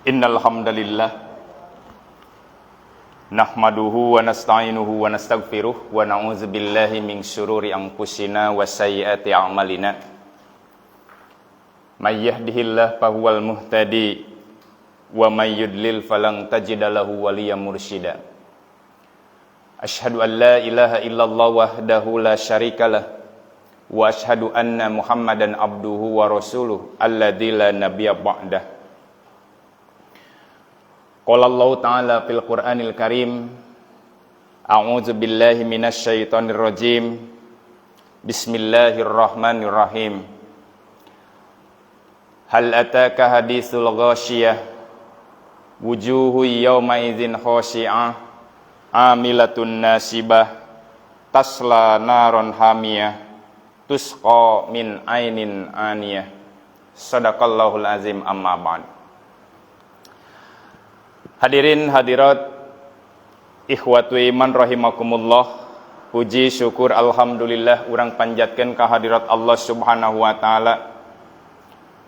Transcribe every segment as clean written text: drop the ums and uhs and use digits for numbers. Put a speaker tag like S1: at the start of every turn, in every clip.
S1: Innal hamdalillah nahmaduhu wa nasta'inuhu wa nastaghfiruh wa na'udzu billahi min syururi anfusina wa sayyiati a'malina. May yahdihillahu fahuwal muhtadi wa may yudlil falan tajida lahu waliyyan mursyida. Asyhadu an la ilaha illallah wahdahu la syarikalah wa asyhadu anna Muhammadan abduhu wa rasuluh alladzi la nabiyya ba'dah. Qala Allah Ta'ala fil Qur'anil Karim, a'udzu billahi minasy syaithanir rajim. Bismillahirrahmanirrahim. Hal ataka haditsul ghasyiyah, wujuhu yawma idzin khashi'ah, amilatun nasibah, tasla naron hamiyah, tusqa min ainin aniyah. Shadaqallahul azim, amma ba'd. Hadirin hadirat ikhwatu iman rahimakumullah, puji syukur alhamdulillah urang panjatkeun ka hadirat Allah Subhanahu wa taala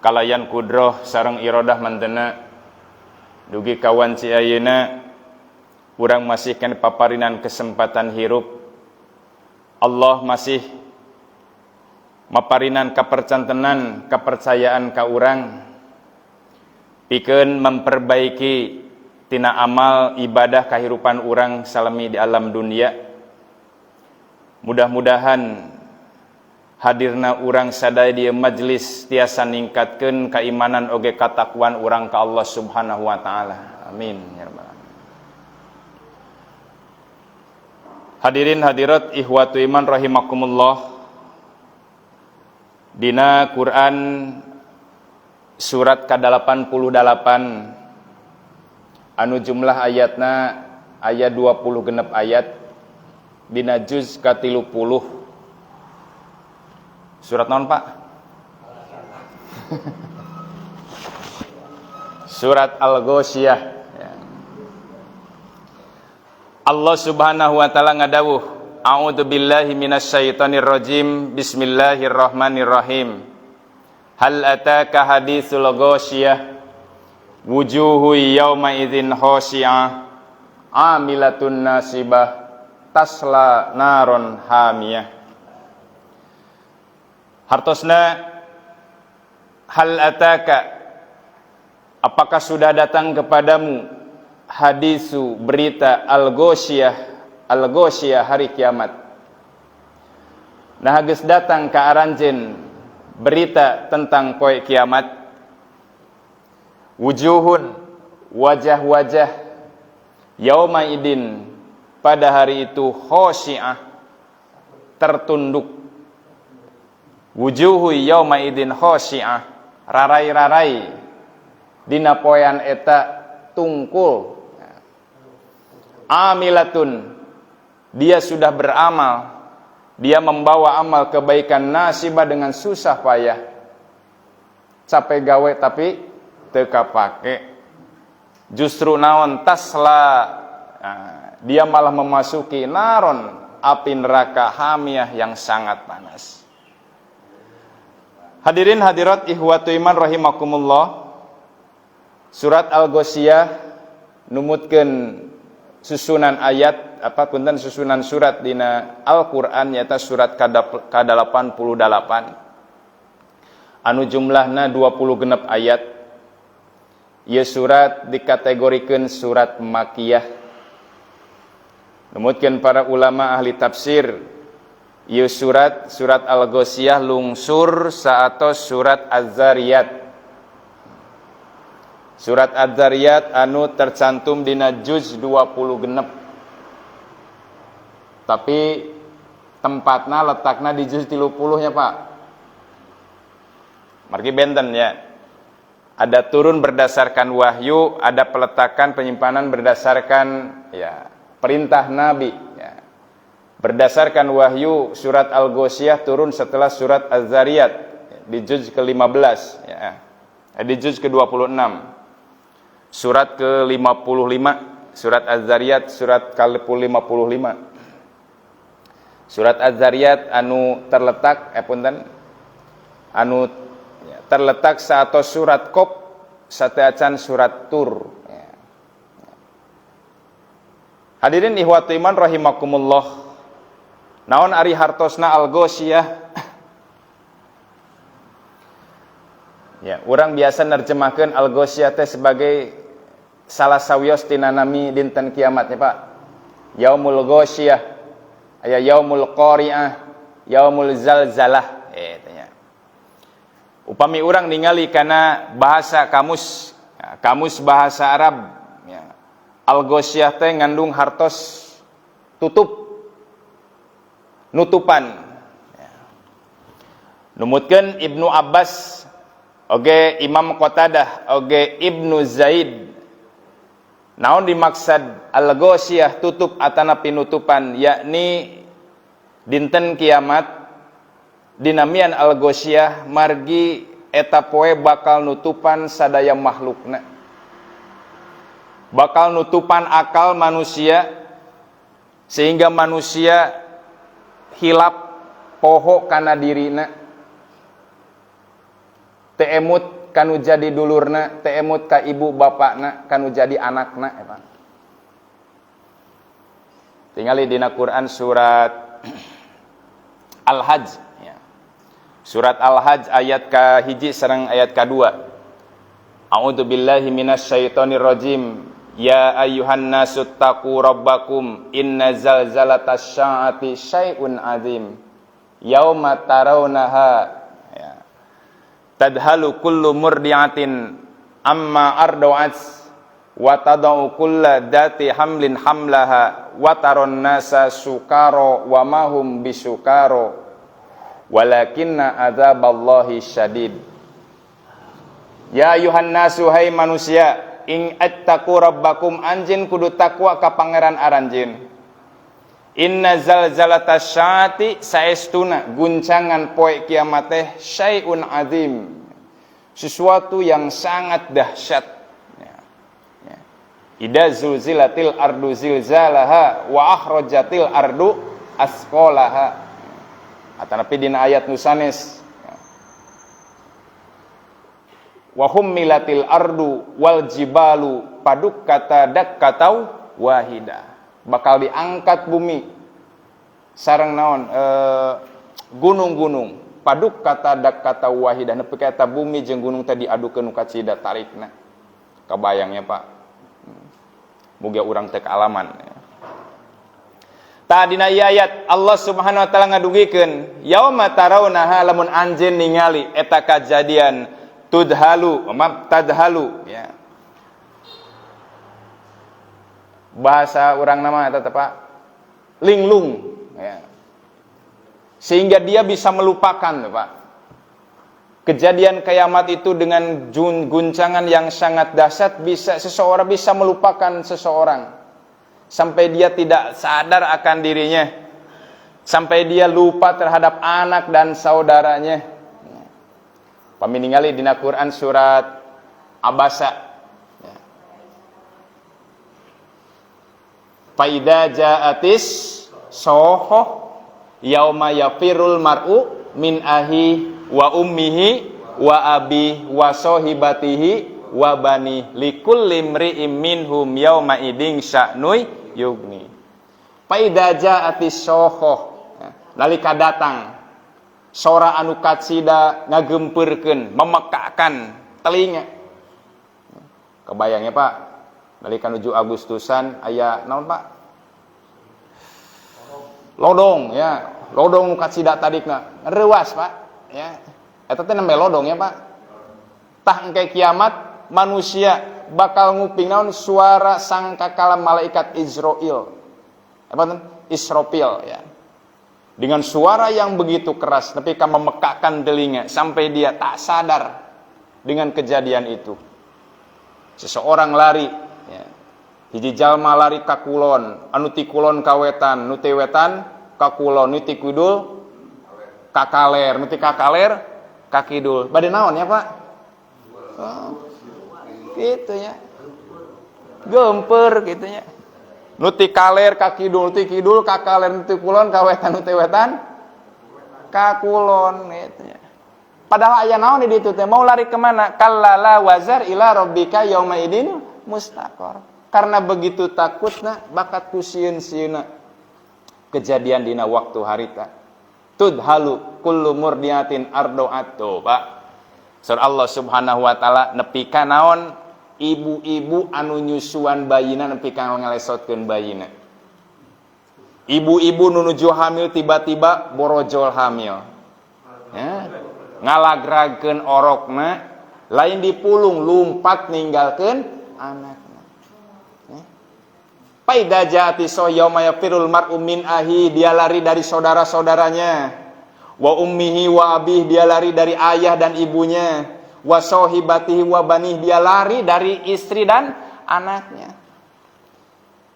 S1: kalayan kudroh sareng iradah mantena dugi kawan si ayeuna urang masih kana paparinan kesempatan hirup. Allah masih maparinan kapercantenan kepercayaan ka urang pikeun memperbaiki tina amal ibadah kahirupan urang salami di alam dunia. Mudah-mudahan hadirna urang sadaya di majlis tiasa ningkatkeun keimanan oge katakwaan urang ka Allah Subhanahu wa taala. Amin ya rabbal alamin. Hadirin hadirat ikhwatu iman rahimakumullah. Dina Quran surat ke-88 anu jumlah ayatna ayat 20 genep ayat dina juz ka-30. Surat naon Pak? Surat Al-Ghasyiyah. Allah Subhanahu wa taala ngadawuh, a'udzu billahi minasyaitonir rajim, bismillahirrahmanirrahim. Hal ataka haditsul ghasyiyah, wujuhu yawma idzin khashi'ah, amilatun nasibah, tasla naron hamiyah. Hartosna hal ataka, apakah sudah datang kepadamu hadisu berita al-ghasyiyah, al-ghasyiyah hari kiamat. Nah geus datang ka aranjeun berita tentang poe kiamat. Wujuhun, wajah-wajah, yauma idin, pada hari itu, khashi'ah, tertunduk. Wujuhu yauma idin khashi'ah, rarai-rarai dina poean eta tungkul. Amilatun, dia sudah beramal, dia membawa amal kebaikan, nasibah dengan susah payah, capek gawe tapi teka pake, justru naon tasla, dia malah memasuki naron, api neraka hamiyah yang sangat panas. Hadirin hadirat ikhwatu iman rahimakumullah, surat Al-Ghasyiyah numutkeun susunan ayat punten susunan surat dina Al-Qur'an nyata surat ke-88 anu jumlahna 20 genep ayat. Ieu surat dikategorikeun surat Makkiyah. Numutkeun para ulama ahli tafsir, ieu surat Al-Ghasyiyah lungsur saatos surat Az-Zariyat. Surat Az-Zariyat anu tercantum dina juz 20 genep. Tapi tempatna letakna di juz 30 nya Pak. Margi benten ya. Ada turun berdasarkan wahyu, ada peletakan penyimpanan berdasarkan perintah Nabi. Ya. Berdasarkan wahyu, surat Al-Ghasyiyah turun setelah surat Az-Zariyat di juz ke-15. Ya. Di juz ke-26. Surat ke-55, surat Az-Zariyat, surat ke-55. Surat Az-Zariyat anu terletak, anu terletak saatos surat Qaf sateacan surat Tur. Hadirin ihwatu iman rahimakumullah. Naon ari hartosna al-ghasyiyah? Ya, urang biasa nerjemahkeun al-ghasyiyah teh sebagai salah sawios tina nami dinten kiamatnya, Pak. Yaumul ghasyiyah, aya yaumul qari'ah, yaumul zalzalah. Tanya. Upami urang ningali kana bahasa kamus, ya, kamus bahasa Arab, ya. Al-ghasyiyah teh ngandung hartos tutup, nutupan. Ya. Numutkeun Ibnu Abbas, oge Imam Qatadah, oge Ibnu Zaid. Naon dimaksud al-ghasyiyah tutup atana pinutupan, yakni dinten kiamat dinamian al-ghasyiyah margi eta poe bakal nutupan sadaya makhlukna. Bakal nutupan akal manusia sehingga manusia hilap poho kana dirina. Teu emut kanu jadi dulurna, teu emut ka ibu bapakna, kanu jadi anakna. Tingali dina Quran surat Al-Hajj, ya. Surat Al-Hajj ayat ka hiji sareng ayat ka-2. A'udzu billahi minasyaitonir rajim. Ya ayyuhan nasu taqu rabbakum inna zalzalatasy syaati syai'un azim. Yauma tarawnaha tadhalu kullu murdi'atin amma arda'at wa tadau kulla dati hamlin hamlaha wa taron nasa sukaro wa mahum bisukaro walakinna adzaballahi syadid. Ya ayuhan nasu, hai manusia, ing attaqu rabbakum, anjeun kudu takwa ka pangeran aranjeun. Inna zalzalatasy syaati, saestuna guncangan poe kiamat teh syai'un azim, sesuatu yang sangat dahsyat. Idza zulzilatil ardu zilzalaha wa akhrajatil ardu asqalaha. Atanapi dina ayat nu sanes, wa hummilatil ardu wal jibalu padukkata dakkatau wahida. Bakal diangkat bumi sareng naon gunung-gunung padukkata dakkatau wahida. Nepi ka eta bumi jeung gunung teh diadukeun nu kacida tarikna. Kabayangnya, Pak. Muga urang teh kaalaman. Ta dina ayat Allah Subhanahu wa taala ngadugikeun, yauma tarawnaha, lamun anjeun ningali eta kajadian, tadhalu, ya. Bahasa urang nama eta teh, Pak, linglung, ya. Sehingga dia bisa melupakan, Pak. Kejadian kiamat itu dengan guncangan yang sangat dahsyat, seseorang bisa melupakan seseorang sampai dia tidak sadar akan dirinya, sampai dia lupa terhadap anak dan saudaranya. Paminingali dina Quran surat Abasa, faida ja'atis soho yauma yafirul mar'u min ahi wa ummihi wa abi wa sohibatihi wa bani likulli imri'im minhum yauma idin sya'nui yugni. Faida ja'atis soho, nalika datang sora anu katsida ngagempurkeun, memekakan telinga. Kebayangnya, Pak, nalika nuju Agustusan aya naon, Pak? Lodong, ya. Lodong nu katsida tadikna reuas, Pak, ya. Eta teh nembe lodong, ya, Pak. Tah engke kiamat manusia bakal nguping naon suara sangkakala malaikat Israil. Apa teh? Israfil, ya. Dengan suara yang begitu keras, tapi kan memekakkan telinga sampai dia tak sadar dengan kejadian itu. Seseorang lari, ya. Hiji jalma lari ka kulon, anu ti kulon ka wetan, nu ti wetan ka kulon, nu ti kidul ka kaler, nu ti ka kaler ka kidul. Bade naon, ya, Pak? Oh, gitu, ya. Gempeur gitu, ya. Nu ti kaler ka kidul, ti kidul ka kaler, nu ti kulon ka wetan, nu ti wetan ka kulon, gitu, ya. Padahal aya naon di ditu teh? Mau lari kemana? Kallala wazar ila rabbika yauma idin mustaqor. Karena begitu takutna bakat ku sieun-sieuna kejadian dina waktu harita. Tudhalu kullu murdiatin ardoat tuh, Pak. Surah Allah Subhanahu wa taala nepi ka naon ibu-ibu anu nyusuan bayina nepi ka ngalesotkeun bayina. Ibu-ibu nu nuju hamil tiba-tiba borojol hamil. Ya, ngalagragkeun orokna lain dipulung lumpat ninggalkeun anakna. Ya. Paida jati so yauma yafirul mar'u min ahi, dia lari dari saudara-saudaranya. Wa ummihi wa abih, dia lari dari ayah dan ibunya. Wa sahibatihi wa banih, dia lari dari istri dan anaknya.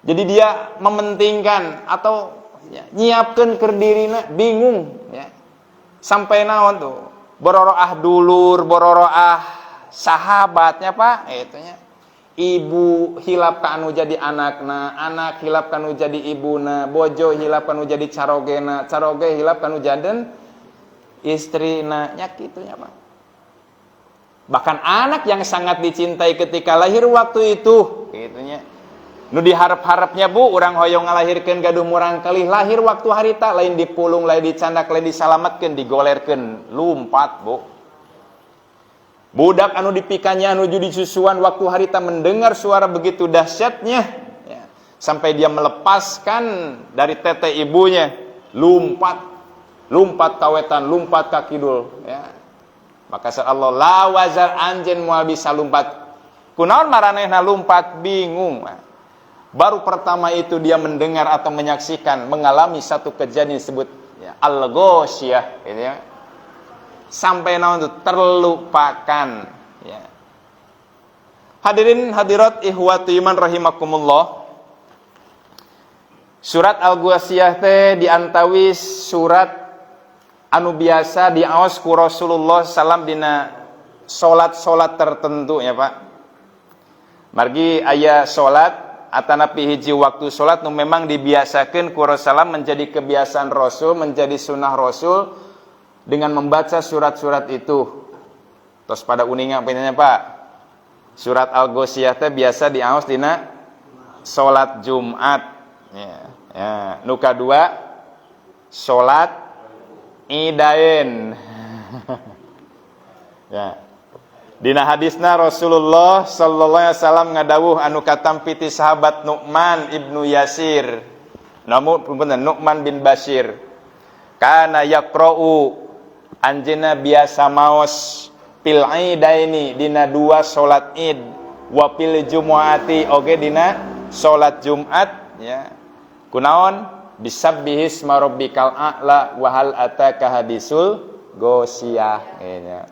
S1: Jadi dia mementingkan atau ya, nyiapkeun keur dirina bingung ya. Sampai naon tuh? Bororoah dulur, bororoah sahabatnya, Pak, itunya. Ibu hilap ka anu jadi anakna, anak hilap ka anu jadi ibuna, bojo hilap ka anu jadi carogena, caroge hilap ka anu jaden istrina, nya kitunya, Pak. Bahkan anak yang sangat dicintai ketika lahir waktu itu, gitunya. Nu diharap-harapnya Bu, urang hoyong ngalahirkeun gaduh murang kalih lahir waktu harita, lain dipulung, lain dicandak, lain disalametkeun, digolerkeun, lumpat, Bu. Budak anu dipikannya nuju disusuan waktu harita mendengar suara begitu dahsyatnya, ya, sampai dia melepaskan dari tete ibunya, lumpat kawetan, lumpat ka kidul, ya. Maka sa Allah la wazar anjen moal bisa lumpat. Kunaon maranehna lumpat? Bingung. Baru pertama itu dia mendengar atau menyaksikan, mengalami satu kejadian disebut ya, al-ghosyah, gitu ya. Sampai naon itu terlupakan, ya. Hadirin hadirat ikhwati iman rahimakumullah. Surat Al-Ghasyiyah teh diantawis surat anu biasa diaos ku Rasulullah sallam dina salat-salat tertentu ya, Pak. Margi aya salat atanapi hiji waktu salat nu memang dibiasakeun ku Rasulullah, menjadi kebiasaan Rasul, menjadi sunnah Rasul dengan membaca surat-surat itu. Terus pada uningan penanya, Pak, surat Al-Ghasyiyah teh biasa diaos dina salat Jumat, ya. Ya, nu kadua salat Idain. Ya. Dina hadisna Rasulullah sallallahu alaihi wasallam ngadawuh anu katampi ti sahabat Nu'man ibnu Yasir. Nu'man bin Bashir. Kana yaqra'u, anjeunna biasa maos pil idaini dina dua salat Id, wa pil jumuati oge dina salat Jumat, ya. Kunaon? Bisabbihis marabbikal a'la wa hal ataka hadisul ghasyiyah, ya.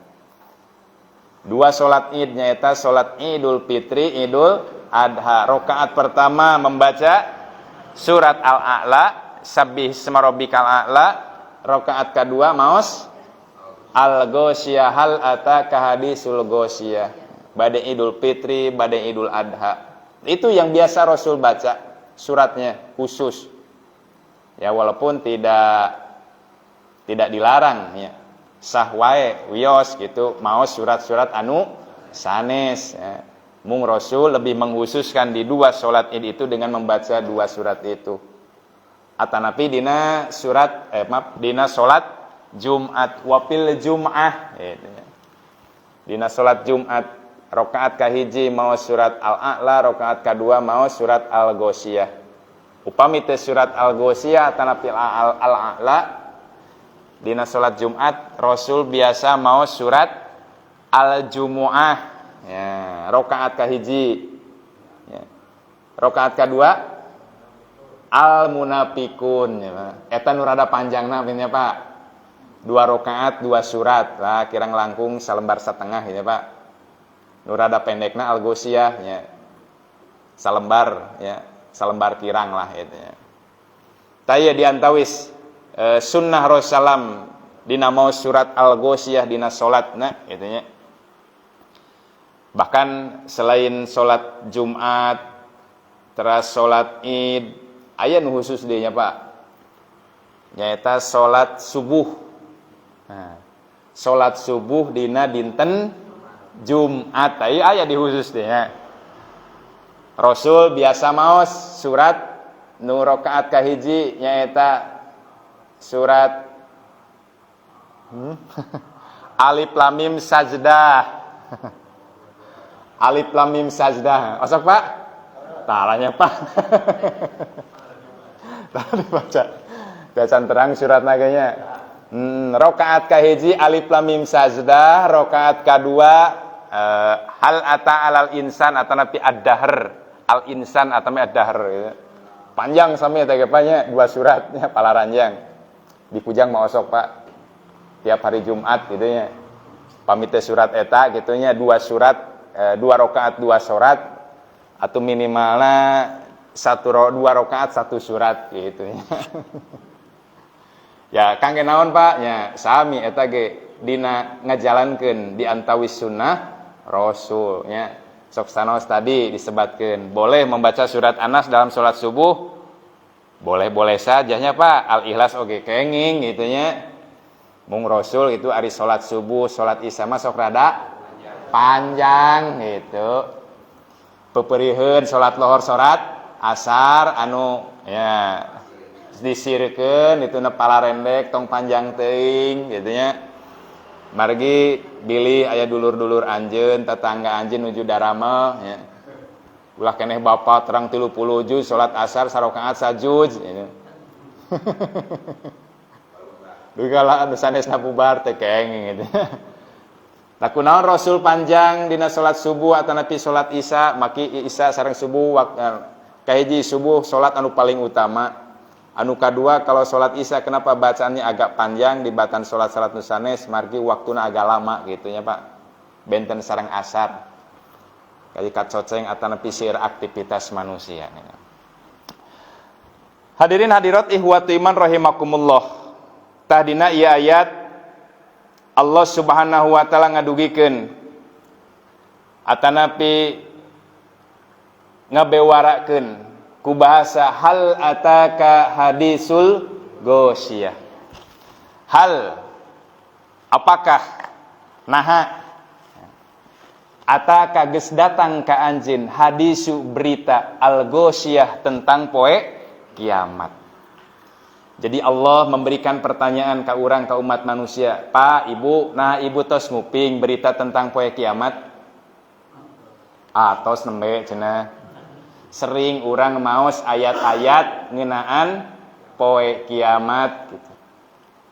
S1: Dua salat Id nyaeta salat Idul Fitri, Idul Adha. Rakaat pertama membaca surat Al-A'la, sabbihis marabbikal a'la. Rakaat kedua maos Al-Ghasyiyah, hal ataka hadisul ghasyiyah. Bade Idul Fitri, bade Idul Adha. Itu yang biasa Rasul baca suratnya khusus. Ya, walaupun tidak dilarang, ya. Sah wae wios gitu maos surat-surat anu sanes, ya. Mung Rasul lebih mengkhususkan di dua salat Id itu dengan membaca dua surat itu. Atanapi dina dina salat Jumat wapil Jum'ah, gitu, ya. Dina salat Jumat rakaat kahiji maos surat Al-A'la, rakaat kedua maos surat Al-Ghasyiyah. Upami teh surat Al-Ghasyiyah atanapi Al-A'la, dina salat Jumat Rasul biasa maos surat Al-Jumu'ah, ya, rakaat kahiji, ya. Rakaat kedua Al-Munafikun, ya, eta nu rada panjangna pinnya, Pak. Dua rakaat dua surat lah, kira langkung salembar setengah, ya, Pak. Nu rada pendekna Al-Ghasyiyah, ya. Salembar, ya, salembar kirang lah, gitu, ya. Taya diantawis sunnah Rasulullah dina maos surat Al-Ghasyiyah dina salatna, gitu, ya. Bahkan selain salat Jumat, teras salat Id, aya nu khusus dinya, Pak. Nyaeta salat subuh. Nah, salat subuh dina dinten Jumat. Aya di khusus teh nya. Rasul biasa maos surat nu rakaat kahiji nyaeta surat Alif Lam Mim Sajdah. Alif Lam Mim Sajdah. Osok Pak? Talanya Pak. Tadi baca. Bacaan terang surat naganya. Rakaat kahiji Alif Lam Mim Sajdah, rakaat kadua hal ata alal insan atau napi ad-dahr. Al insan atau ad-dahr gitu. Panjang sampai tegepanya 2 suratnya pala ranjang. Di Pujang mau osok Pak. Tiap hari Jumat gitu nya. Pamite surat eta gitu nya 2 surat, 2 rakaat 2 surat atau minimalnya 2 rakaat 1 surat gitu nya. Ya kangge naon Pak? Ya sami eta ge dina ngajalankeun di antawis sunnah Rasul nya. Sok sanos tadi disebatkan boleh membaca surat Anas dalam sholat subuh, boleh sajanya Pak. Al-Ikhlas oge kenging gitunya. Mung Rasul itu ari sholat subuh, sholat isya mah sok rada panjang gitu. Peperieun sholat lohor, sholat asar anu ya disirikeun itu nepala rendek tong panjang teuing gitunya. Margi bilih aya dulur-dulur anjeun, tetangga anjeun nuju darama ya. Ulah keneh bapak terang 30 juz salat asar sarakaat sajuz gitu. Dugala anu sanesna bubar teh kenging gitu. Tah kunaon Rasul panjang dina salat subuh atawa napi salat isya, maki isya sareng subuh kahiji subuh salat anu paling utama. Anu kadua kalau sholat isya kenapa bacaannya agak panjang dibatan sholat nusanes margi waktuna agak lama gitunya Pak. Benten sareng asar. Kali kacoceng atau pisir aktivitas manusia. Hadirin hadirat ihwatu iman rahimakumullah. Tahdina ieu ayat Allah Subhanahu wa taala ngadugikeun atanapi ngabewarakeun ku bahasa hal ataka hadisul ghasyiyah. Hal apakah naha ataka geus datang ka anjeun hadisu berita al ghasyiyah tentang poe kiamat. Jadi Allah memberikan pertanyaan ka urang ka umat manusia, "Pak, Ibu, nah Ibu tos nguping berita tentang poe kiamat?" Tos nembe cenah. Sering orang maos ayat-ayat ngeunaan poe kiamat gitu.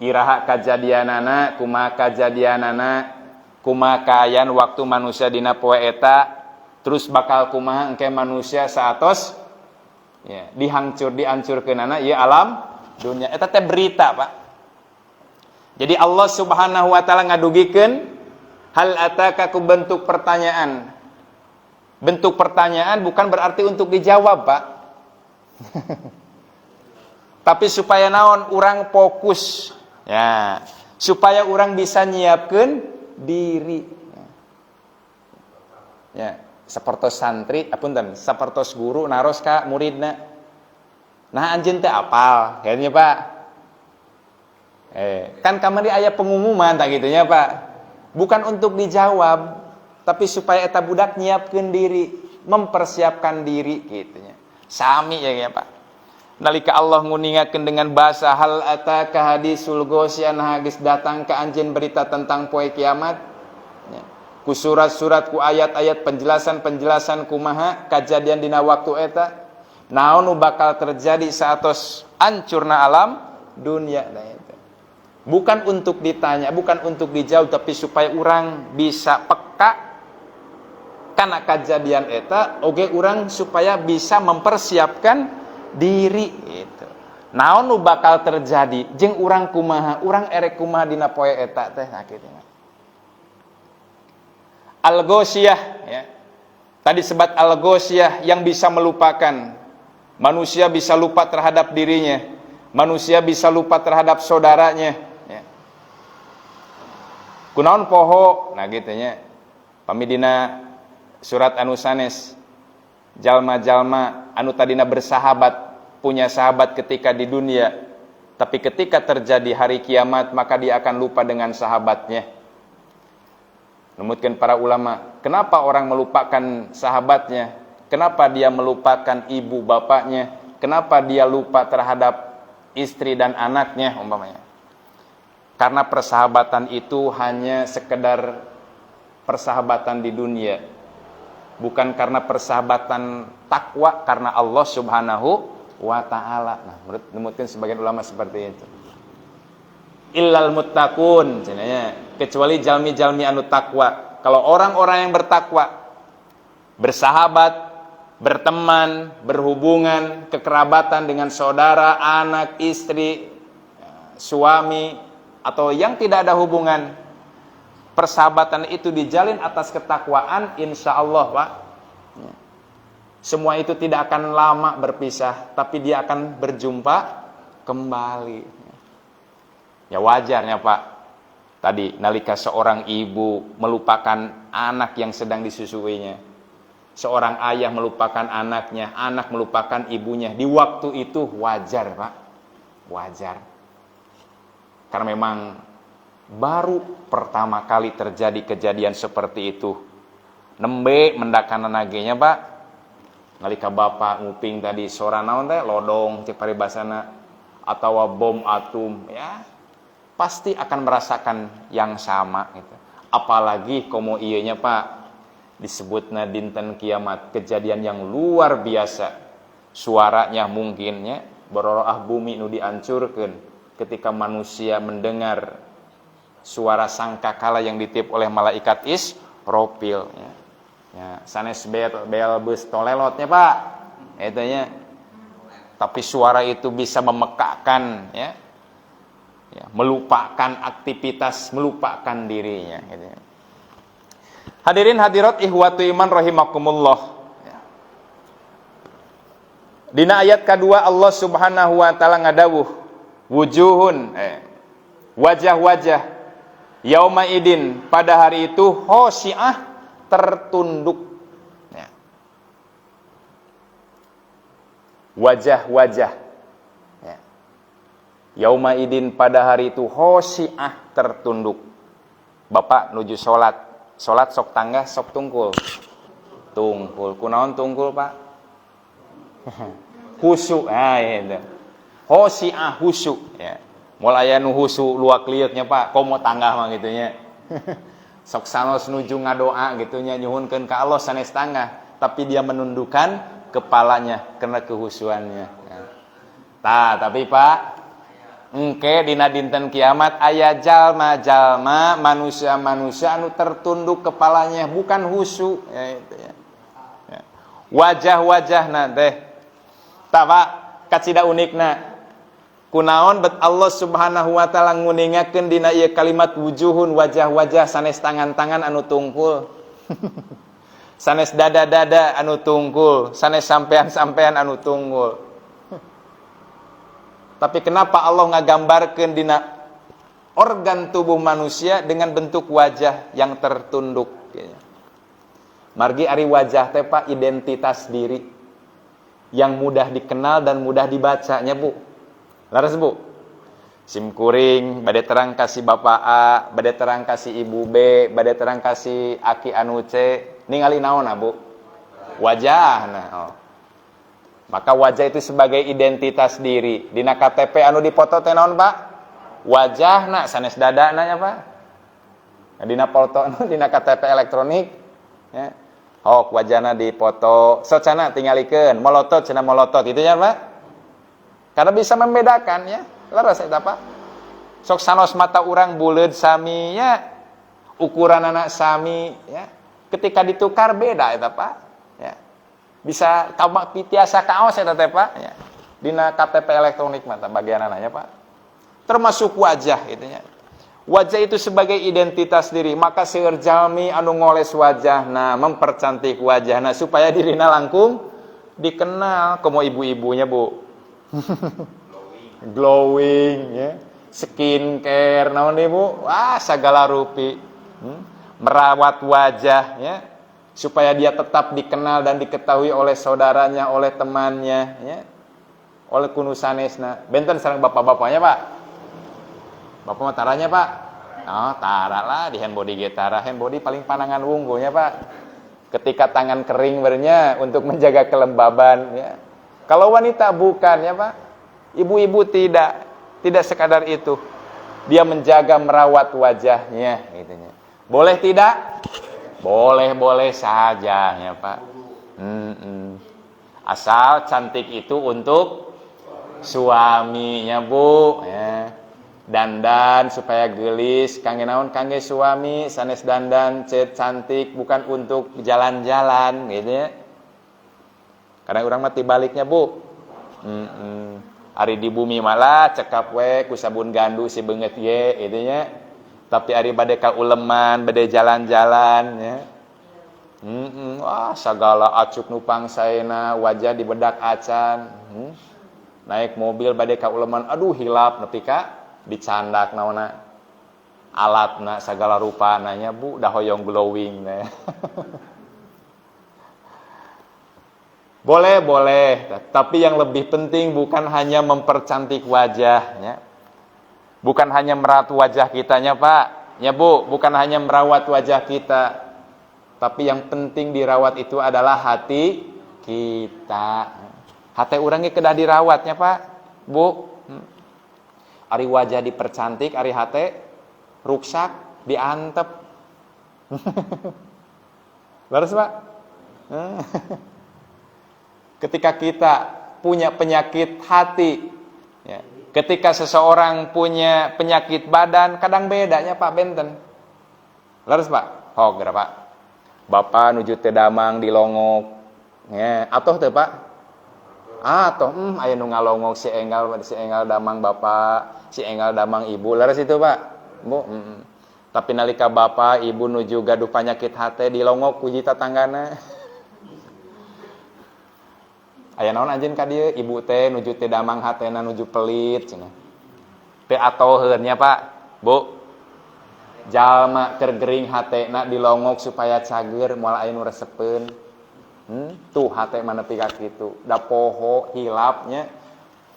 S1: Iraha kajadianana, kumaha kajadianana, kumaha kaayaan waktu manusia dina poe eta, terus bakal kumaha engke manusia saatos ya, dihancurkeunana ieu alam dunia. Eta teh berita, Pak. Jadi Allah Subhanahu wa taala ngadugikeun hal ataka ku bentuk pertanyaan. Bentuk pertanyaan bukan berarti untuk dijawab, Pak. Tapi supaya naon urang fokus. Ya, supaya urang bisa nyiapkeun diri. Ya, sapertos santri, apunten, sapertos guru naros ka muridna. Nah, anjeun teh apal, kayaknya, Pak. Kan kamari aya pengumuman tak gitunya, Pak. Bukan untuk dijawab. Tapi supaya eta budak nyiapkeun diri, mempersiapkan diri gitunya. Sami ya Pak. Nalika Allah nguningakeun dengan bahasa hal ataka hadisul ghasyiyah geus datang ka anjeun berita tentang poe kiamat. Ya. Ku surat-surat ku ayat-ayat penjelasan-penjelasan kumaha kajadian dina waktu eta. Naon nu bakal terjadi saatos hancurna alam dunia nah itu. Bukan untuk ditanya, bukan untuk dijawab tapi supaya urang bisa peka karena kejadian eta oge urang supaya bisa mempersiapkan diri gitu. Naon nu bakal terjadi jeung urang kumaha, urang erek kumaha dina poe eta teh sakitu. Al-ghasyiyah ya. Tadi sebat al-ghasyiyah yang bisa melupakan. Manusia bisa lupa terhadap dirinya. Manusia bisa lupa terhadap saudaranya ya. Kunaon poho nah gitu nya. Pamidina surat anu sanes jalma-jalma anu tadina bersahabat punya sahabat ketika di dunia Tapi ketika terjadi hari kiamat, maka dia akan lupa dengan sahabatnya. Numutkan para ulama, kenapa orang melupakan sahabatnya? Kenapa dia melupakan ibu bapaknya? Kenapa dia lupa terhadap istri dan anaknya umpamanya? Karena persahabatan itu hanya sekedar persahabatan di dunia, bukan karena persahabatan takwa karena Allah Subhanahu wa ta'ala. Nah, menurut numutkan sebagian ulama seperti itu. Illal muttaqun, kecuali jalmi-jalmi anu takwa. Kalau orang-orang yang bertakwa, bersahabat, berteman, berhubungan, kekerabatan dengan saudara, anak, istri, suami, atau yang tidak ada hubungan, persahabatan itu dijalin atas ketakwaan, insya Allah Pak, semua itu tidak akan lama berpisah, tapi dia akan berjumpa kembali. Ya wajarnya Pak, tadi nalika seorang ibu melupakan anak yang sedang disusuinya, seorang ayah melupakan anaknya, anak melupakan ibunya, di waktu itu wajar Pak, wajar. Karena memang baru pertama kali terjadi kejadian seperti itu. Nembe mendakan naginya Pak, nalika bapak nguping tadi sora naon teh lodong cek paribasana atau bom atom, ya pasti akan merasakan yang sama gitu. Apalagi komo iyenya Pak, disebutna dinten kiamat, kejadian yang luar biasa. Suaranya mungkinnya bororoah bumi nu dihancurkeun ketika manusia mendengar suara sangkakala yang ditiup oleh malaikat Israfil, ya sanes bel beus tolelotnya Pak, etanya. Tapi suara itu bisa memekakkan, ya, melupakan aktivitas, melupakan dirinya. Gitu. Hadirin hadirat ihwatu iman rahimakumullah. Dina ayat kedua Allah Subhanahu wa taala ngadawuh, wujuhun, wajah-wajah, yauma idin, pada hari itu, khosyi'ah, tertunduk. Ya. Wajah-wajah. Ya. Yauma idin, pada hari itu, khosyi'ah, tertunduk. Bapak nuju sholat, sholat sok tangga, sok tungkul. Tungkul, kunaon tungkul Pak? Khusyuk, itu. Khosyi'ah, khusyuk, ya. Mulai anu khusyuk luak liuknya Pak, komo tangga mah gitunya. Sok sanos nuju ngadoa gitunya, nyuhunkeun ka Allah sanes tangga, tapi dia menundukkan kepalanya karena kehusuannya. Ya. Tapi Pak, engke dina dinten kiamat aya jalma-jalma, manusia-manusia anu tertunduk kepalanya, bukan khusyuk, ya itu ya. Ya. Wajah-wajahna teh. Tah Pak, kacida unikna. Kunaon bet Allah Subhanahu wa taala nguningakeun dina ieu kalimat wujuhun, wajah-wajah, sanes tangan-tangan anu tungkul. Sanes dada-dada anu tungkul, sanes sampean-sampean anu tungkul. Tapi kenapa Allah ngagambarkeun dina organ tubuh manusia dengan bentuk wajah yang tertunduk? Margi ari wajah teh Pak identitas diri yang mudah dikenal dan mudah dibacanya Bu. Laras Bu, sim kuring, bade terang kasih bapak A, bade terang kasih ibu B, bade terang kasih aki anu C, ningali naon Bu? Wajah. Nah, oh. Maka wajah itu sebagai identitas diri. Dina KTP anu dipoto teh naon Pak? Wajahna sanes dadana nya Pak. Nah, dina foto dina KTP elektronik, ya. Hok wajahna dipoto, socana tingalikeun, molotot cenah molotot, itu nya Pak. Karena bisa membedakan ya. Laras eta Pak. Sok sanos mata urang buleud sami ya. Ukuran anak sami ya. Ketika ditukar beda eta Pak. Ya. Bisa tiasa kaos eta teh Pak ya. Dina KTP elektronik mata bagian anaknya Pak. Termasuk wajah gitu ya. Wajah itu sebagai identitas diri, maka seueur jalmi anu ngoles wajahna, mempercantik wajahna supaya dirina langkung dikenal. Komo ibu-ibunya Bu. Glowing ya, skincare naon Bu, wah sagala rupi, merawat wajah ya, supaya dia tetap dikenal dan diketahui oleh saudaranya, oleh temannya ya, oleh kunu sanesna. Benten sareng bapak-bapaknya, Pak. Bapak mah taranya, Pak. Oh, tara lah di handbody ge tara. Handbody paling panangan wungkulnya, Pak. Ketika tangan kering bernya untuk menjaga kelembaban ya. Kalau wanita bukan ya, Pak. Ibu-ibu tidak sekadar itu. Dia menjaga merawat wajahnya gitunya. Boleh tidak? Boleh saja ya, Pak. Asal cantik itu untuk suaminya, Bu ya. Dandan supaya gelis, kangge naon kangge suami, sanes dandan cantik bukan untuk jalan-jalan gitu ya. Kadang orang mati baliknya, Bu. Ari di bumi malah cekap we ku sabun gandu si beungeut ye gitu nya. Tapi ari bade ka uleman, bade jalan-jalan ya. Wah, sagala acuk nupang saena, wajah dibedak acan. Naik mobil bade ka uleman, aduh hilap nepi ka dicandak naonna. Alatna sagala rupa nanya, Bu, dah hoyong glowing na. Boleh, tapi yang lebih penting bukan hanya mempercantik wajahnya. Bukan hanya merawat wajah kitanya, Pak. Ya, Bu, bukan hanya merawat wajah kita. Tapi yang penting dirawat itu adalah hati kita. Hati orangnya kedah dirawatnya, Pak. Bu. Ari wajah dipercantik, ari hati ruksak, diantep. Laras, Pak? Ketika kita punya penyakit hati, ya. Ketika seseorang punya penyakit badan, kadang bedanya, Pak, benten. Laras, Pak? Hoger, Pak. Bapak nuju teh damang di longok, ya. Atoh teh, Pak? Atoh, aya nu ngalongok si enggal damang bapak, si enggal damang ibu. Laras itu, Pak? Bu, Tapi nalika bapak, ibu nuju gaduh penyakit hati di longok puji tatanggana. Aya naon anjeun ka dieu, ibu teh nuju teh damang hatena nuju pelit cenah. Teu atoheun nya, Pak. Bu. Jalma keur gering hatena dilongok supaya cager moal aya nu resepeun. Tuh hate mana nepi ka kitu. Da poho hilapnya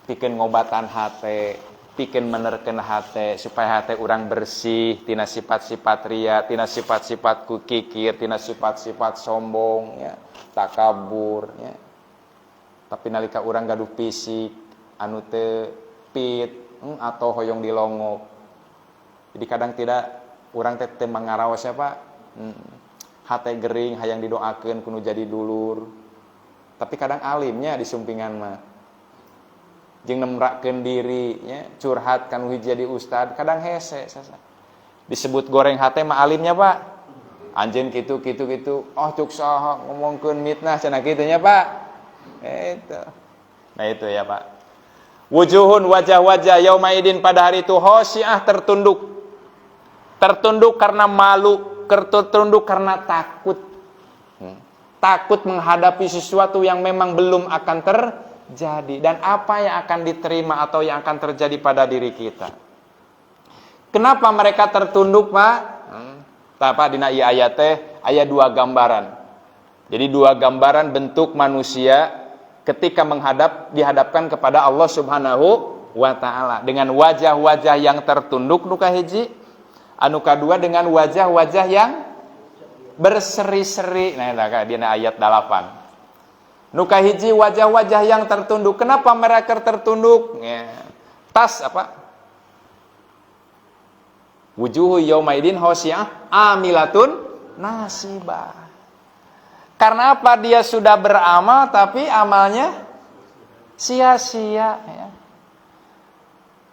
S1: pikeun ngobatan hate, pikeun menerkeun hate supaya hate urang bersih tina sifat-sifat ria, tina sifat-sifat kikir, tina sifat-sifat sombong ya, takabur ya. Tapi nalika urang gaduh fisik anu teu pit atau hoyong dilongok. Jadi kadang tidak urang teh teu mangaraos ya, Pak. Hate gering hayang didoakeun kudu jadi dulur. Tapi kadang alimnya di sumpingan mah. Jeung nemrakeun diri nya, curhat kan hiji jadi ustad, kadang hese sasa. Disebut goreng hate mah alimnya, Pak. Anjeun kitu. Oh cuk saha ngomongkeun mitnah cenah kitu nya, Pak. Itu. Nah itu ya, Pak. Wujuhun wajah-wajah yaumaidin pada hari itu khosyiah tertunduk. Tertunduk karena malu, tertunduk karena takut. Takut menghadapi sesuatu yang memang belum akan terjadi dan apa yang akan diterima atau yang akan terjadi pada diri kita. Kenapa mereka tertunduk, Pak? Pak dina ieu ayat teh aya dua gambaran. Jadi dua gambaran bentuk manusia ketika dihadapkan kepada Allah Subhanahu wa taala dengan wajah-wajah yang tertunduk nu kahiji, anu kadua dengan wajah-wajah yang berseri-seri. Nah, dina ayat 8. Nu kahiji wajah-wajah yang tertunduk. Kenapa mereka tertunduk? Ya. Tas apa? Wujuhu yaumaidin khosyiah amilatun nasibah. Karena apa? Dia sudah beramal tapi amalnya sia-sia ya.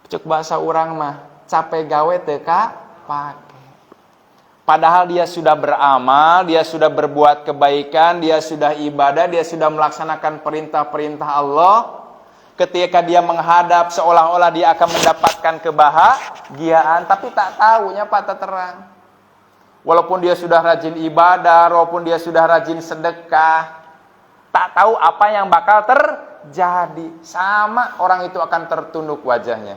S1: Cek bahasa urang mah capek gawe teu kapake. Padahal dia sudah beramal, dia sudah berbuat kebaikan, dia sudah ibadah, dia sudah melaksanakan perintah-perintah Allah. Ketika dia menghadap seolah-olah dia akan mendapatkan kebahagiaan, tapi tak tahunya Pak terang. Walaupun dia sudah rajin ibadah, walaupun dia sudah rajin sedekah, tak tahu apa yang bakal terjadi. Sama orang itu akan tertunduk wajahnya.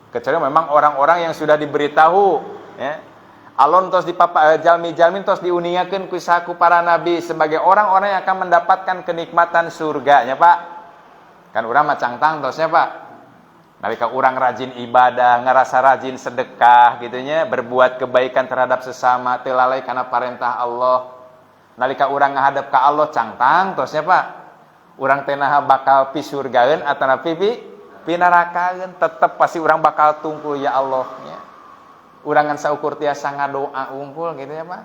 S1: Kecuali memang orang-orang yang sudah diberitahu, ya. Alon tos dipapa jalmi-jalmi tos diuningakeun ku saku para nabi sebagai orang-orang yang akan mendapatkan kenikmatan surganya, Pak.
S2: Kan urang mah cangtang tosnya Pak. Nalika urang rajin ibadah, ngerasa rajin sedekah gitunya, berbuat kebaikan terhadap sesama, teu lalai kana parentah Allah. Nalika urang ngadep ka Allah cangtang tosnya Pak. Urang teh naha bakal pi surgaeun atawa pi nerakaeun, tetep pasti urang bakal tungkul ya Allah nya. Urang ngan saukur tiasa ngadoa unggul gitu ya Pak.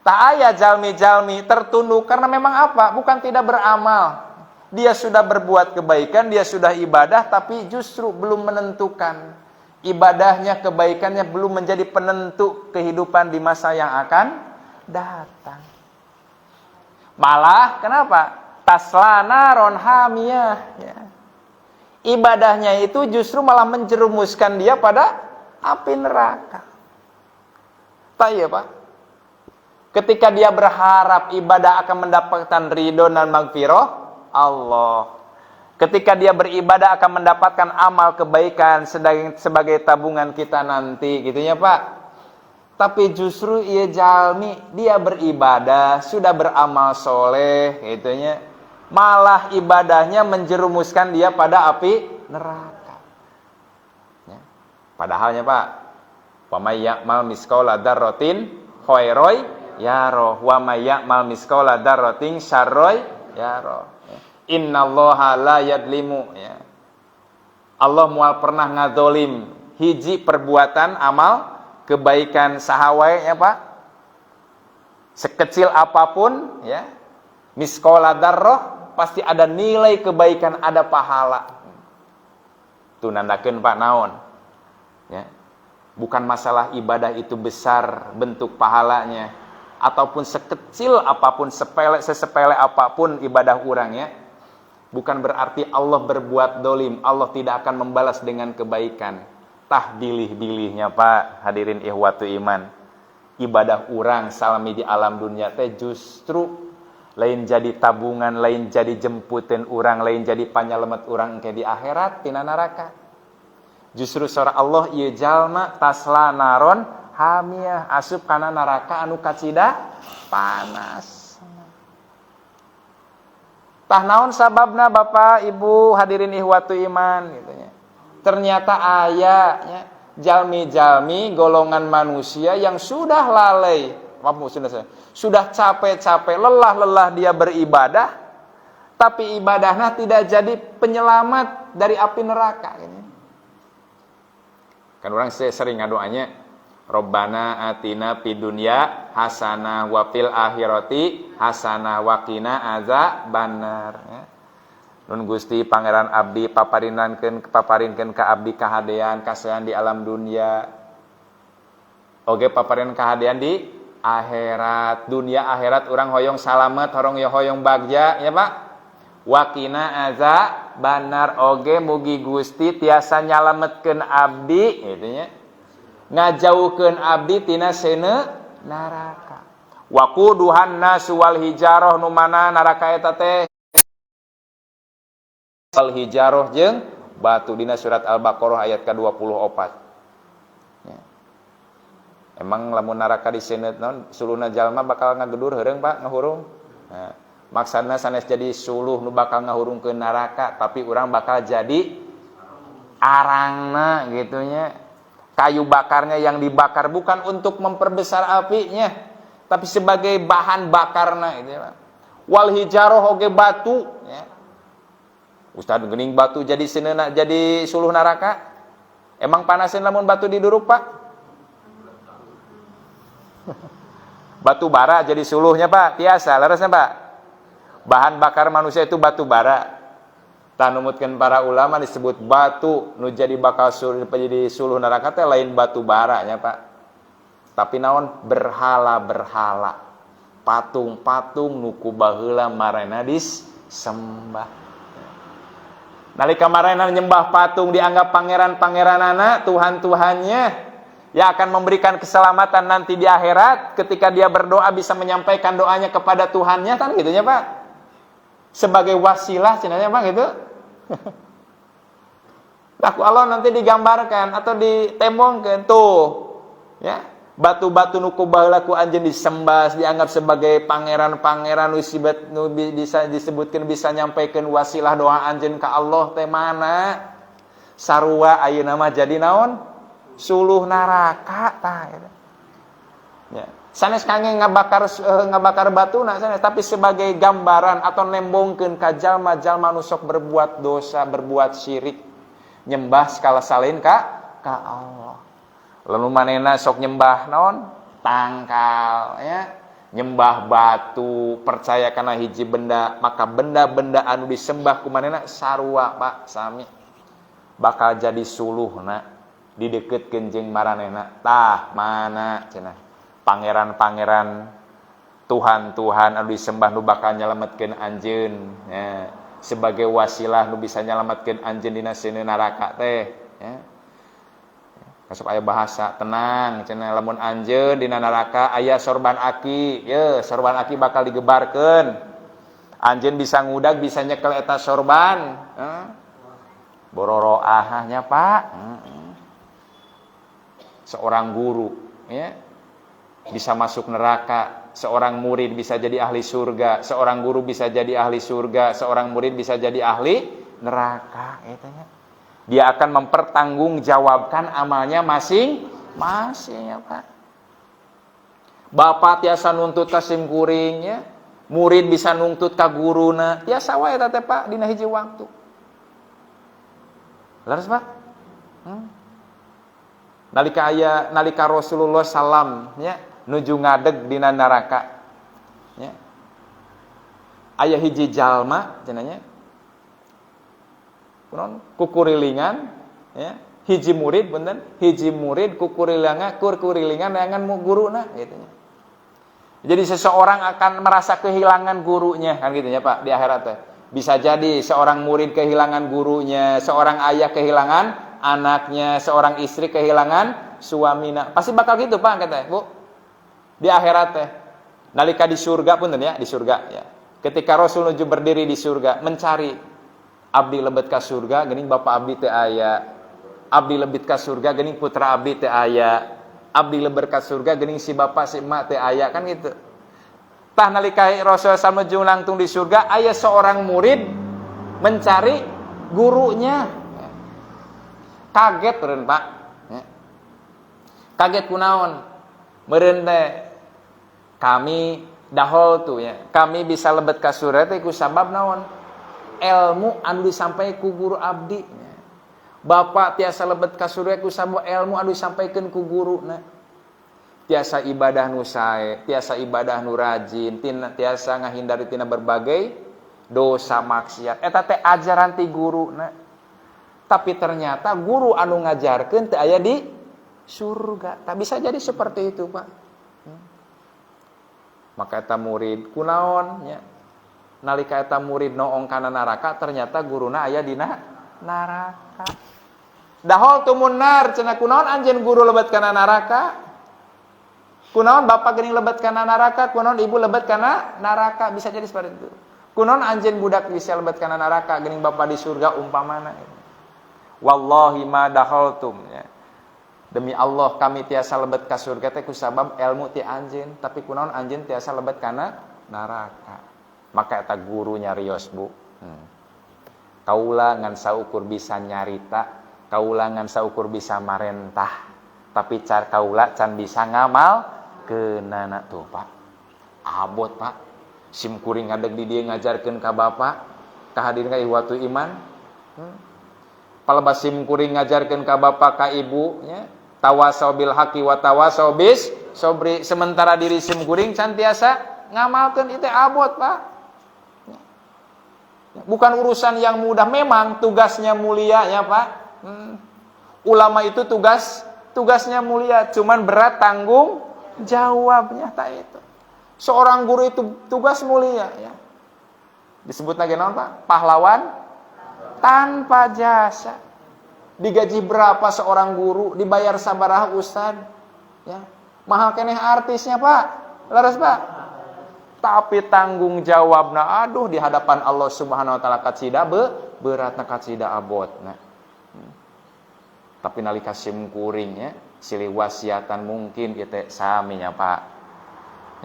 S2: Tak aya jalmi-jalmi tertunduk karena memang apa? Bukan tidak beramal. Dia sudah berbuat kebaikan, dia sudah ibadah, tapi justru belum menentukan. Ibadahnya, kebaikannya belum menjadi penentu kehidupan di masa yang akan datang. Malah, kenapa? Tasla naron hamiyah. Ya. Ibadahnya itu justru malah menjerumuskan dia pada api neraka. Tak iya Pak? Ketika dia berharap ibadah akan mendapatkan ridho dan magfirah Allah. Ketika dia beribadah akan mendapatkan amal kebaikan sebagai tabungan kita nanti, gitu ya Pak. Tapi justru ia jalmi, dia beribadah, sudah beramal soleh, gitu ya. Malah ibadahnya menjerumuskan dia pada api neraka. Ya. Padahalnya Pak, wa may ya'mal misqala dzarratin khairon yara wa may ya'mal misqala dzarratin syarron yara. Innallaha la yadlimu ya. Allah mual pernah ngadolim hiji perbuatan amal kebaikan sahawai ya Pak. Sekecil apapun ya. Misqala dzarrah pasti ada nilai kebaikan, ada pahala. Tuh nandakeun Pak naon. Ya. Bukan masalah ibadah itu besar bentuk pahalanya ataupun sekecil apapun, sesepele apapun ibadah urang ya. Bukan berarti Allah berbuat dolim, Allah tidak akan membalas dengan kebaikan. Tah bilih-bilihnya Pak, hadirin ihwatu iman. Ibadah urang salami di alam dunia teh justru lain jadi tabungan, lain jadi jemputin urang, lain jadi panyalemet urang engke di akhirat tina neraka. Justru surah Allah ieu jalma tasla naron hamiyah, asup kana neraka anu kacida panas. Tah naon sababna Bapak Ibu hadirin ihwatu iman gitu ya. Ternyata aya ya, jalmi-jalmi golongan manusia yang sudah lalai, sudah capek-capek, lelah-lelah dia beribadah, tapi ibadahnya tidak jadi penyelamat dari api neraka gitu. Kan orang sering ngadoanya Robbana atina fid dunya hasanah wa fil akhirati hasanah wa qina azabannar ya. Nun Gusti Pangeran abdi paparinkeun ka abdi kahadean kasayan di alam dunia. Oge paparinkeun kahadean di akhirat. Dunia akhirat urang hoyong salamet, hoyong bagja ya Pak. Wa qina azabannar oge mugi Gusti tiasa nyalametkeun abdi gitu nya. Ngajauhkeun abdi tina seuneu neraka. Wa quduhan nasu wal hijarah nu mana neraka eta teh wal hijarah jeung batu dina surat Al-Baqarah ayat ke-24. Ya. Emang lamun neraka di seuneu naon suluhna jalma bakal ngagedur heureung Pak ngahurung. Nah, maksudna sanes jadi suluh nu bakal ngahurungkeun neraka tapi urang bakal jadi arangna gitu nya. Kayu bakarnya yang dibakar bukan untuk memperbesar apinya, tapi sebagai bahan bakarna gitu ya. Wal hijarah oge batu ya. Ustaz geuning batu jadi seuneu jadi suluh neraka. Emang panasin lamun batu diduruk Pak? Batu bara jadi suluhnya Pak, tiasa leresna Pak. Bahan bakar manusia itu batu bara. Tanumutkeun para ulama disebut batu nu jadi bakal jadi suluh neraka teh lain batu bara nya Pak. Tapi naon berhala-berhala. Patung-patung nu ku baheula marena disembah. Nalika marena nyembah patung dianggap pangeran-pangeranana, Tuhan-tuhannya yang akan memberikan keselamatan nanti di akhirat ketika dia berdoa bisa menyampaikan doanya kepada Tuhannya kan gitu nya Pak. Sebagai wasilah cenanya Pak gitu. Laku Allah nanti digambarkan atau ditembongkan tuh ya batu-batu nu kubaheula ku anjeun disembah dianggap sebagai pangeran-pangeran nu bisa disebutkeun bisa nyampaikeun wasilah doa anjeun ka Allah teh mana sarua ayeuna mah jadi naon suluh neraka tah eta ya sanes kangge ngabakar batuna sanes tapi sebagai gambaran atau nembongkeun ka jalma-jalma nu sok berbuat dosa berbuat syirik nyembah skala salin ka Allah. Lalu manehna sok nyembah naon? Tangkal ya. Nyembah batu, percaya kana hiji benda, maka benda-benda anu disembah ku manehna sarua Pak sami bakal jadi suluhna dideukeutkeun jeung maranehna. Tah mana cenah? Pangeran-pangeran Tuhan-Tuhan anu disembah nu bakal nyalametkeun anjeun ya. Sebagai wasilah nu bisa nyalametkeun anjeun dina seueur neraka teh ya. Kasep aya bahasa tenang cenah lamun anjeun dina neraka aya sorban aki ye sorban aki bakal digebarkeun anjeun bisa ngudag bisa nyekel eta sorban bororoah nya Pak seorang guru ya bisa masuk neraka seorang murid bisa jadi ahli surga seorang guru bisa jadi ahli surga seorang murid bisa jadi ahli neraka eta nya dia akan mempertanggungjawabkan amalnya masing-masing ya Pak. Bapak tiasa nuntut ka sim kuring ya. Murid bisa nuntut ka guruna. Tiasa wae eta teh Pak dina hiji waktu. Laras Pak? Nalika Rasulullah sallam ya nuju ngadeg dina neraka. Ya. Aya hiji jalma cenah nya kukurilingan ya hiji murid bener hiji murid kukurilingan dengan guruna gitu ya. Jadi seseorang akan merasa kehilangan gurunya kan gitu ya Pak di akhirat teh. Bisa jadi seorang murid kehilangan gurunya, seorang ayah kehilangan anaknya, seorang istri kehilangan suamina. Pasti bakal gitu Pak kata Bu. Di akhirat teh. Nalika di surga punten ya, di surga ya. Ketika Rasul nuju berdiri di surga mencari abdi lebet ka surga geuning bapak abdi teu aya abdi lebet ka surga geuning putra abdi teu aya abdi leber ka surga geuning si bapak si emak teu aya kan gitu tah nalika Rasul sameju langtung di surga aya seorang murid mencari gurunya kaget meureun Pak kaget kunaon meureun teh kami dahol tuh ya kami bisa lebet ka surga teh ku sabab naon ilmu anu disampaikan ku guru abdi bapak tiasa lebet ka surga ku sabab ilmu anu disampaikan ku guruna tiasa ibadah nu sae tiasa ibadah nu rajin tiasa ngahindari tina berbagai dosa maksiat eta teh ajaran ti guruna tapi ternyata guru anu ngajarkeun teu aya di surga tak bisa jadi seperti itu Pak maka eta murid kunaon nya nalika eta murid noong kana neraka ternyata guruna aya dina neraka dahol tumun nar cenah kunaon anjeun guru lebet kana neraka kunaon bapak geuning lebet kana neraka kunaon ibu lebet kana neraka bisa jadi seperti itu kunaon anjeun budak bisa lebet kana neraka geuning bapak di surga umpamana wallahi ma dahaltum ya demi Allah kami tiasa lebet ka surga teh kusabab ilmu ti anjeun tapi kunaon anjeun tiasa lebet kana neraka maka eta gurunya rios Bu kaula ngan saukur bisa nyarita kaula ngan saukur bisa marentah tapi car kaula can bisa ngamal keunana tuh Pak abot Pak sim kuring ngadeg di dieu ngajarkeun ka bapak kahadirin ka ihwatu iman palebas sim kuring ngajarkeun ka bapak ka ibu nya tawasau bil haqi wa tawasau bis sobri sementara diri sim kuring can tiasa ngamalkeun itu abot Pak bukan urusan yang mudah memang tugasnya mulia ya Pak ulama itu tugasnya mulia cuman berat tanggung jawabnya tak itu seorang guru itu tugas mulia ya disebut lagi naon Pak pahlawan tanpa jasa digaji berapa seorang guru dibayar sabaraha ustad ya mahal keneh artisnya Pak laras Pak tapi tanggung jawabna aduh di hadapan Allah Subhanahu wa taala katsida beratna katsida abotna Tapi nalika sim kuringnya silih wasiatan mungkin ieu teh sami nya Pak.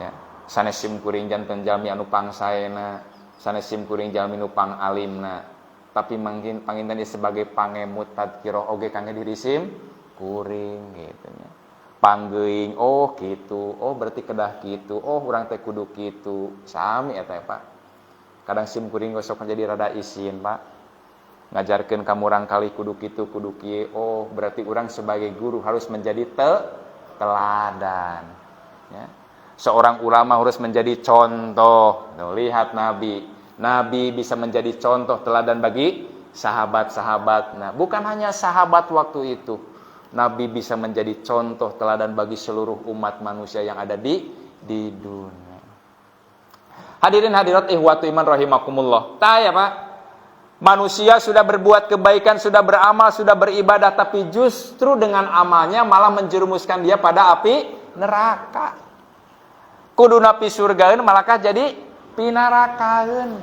S2: Ya, sanes sim kuring janten jalmi anu pangsaena, sanes sim kuring jalmi nu pangalimna. Tapi mungkin panginten ieu sebagai pangemut tadkirah oge kangge diri sim kuring gitu nya. Panggeuing oh gitu, oh berarti kedah gitu, oh urang teh kudu kitu. Sami eta ya Pak. Kadang sim kuring gosok jadi rada isin Pak. Ngajarkeun ka murang kali kudu kitu kudu kieu. Oh berarti urang sebagai guru harus menjadi teladan. Ya. Seorang ulama harus menjadi contoh. Tuh, lihat Nabi. Nabi bisa menjadi contoh teladan bagi sahabat-sahabat. Nah, bukan hanya sahabat waktu itu. Nabi bisa menjadi contoh teladan bagi seluruh umat manusia yang ada di dunia. Hadirin hadirat ihwatu iman rahimakumullah. Ya Pak. Manusia sudah berbuat kebaikan, sudah beramal, sudah beribadah, tapi justru dengan amalnya malah menjerumuskan dia pada api neraka. Kudu napi surgaeun malakah jadi pinarakaeun.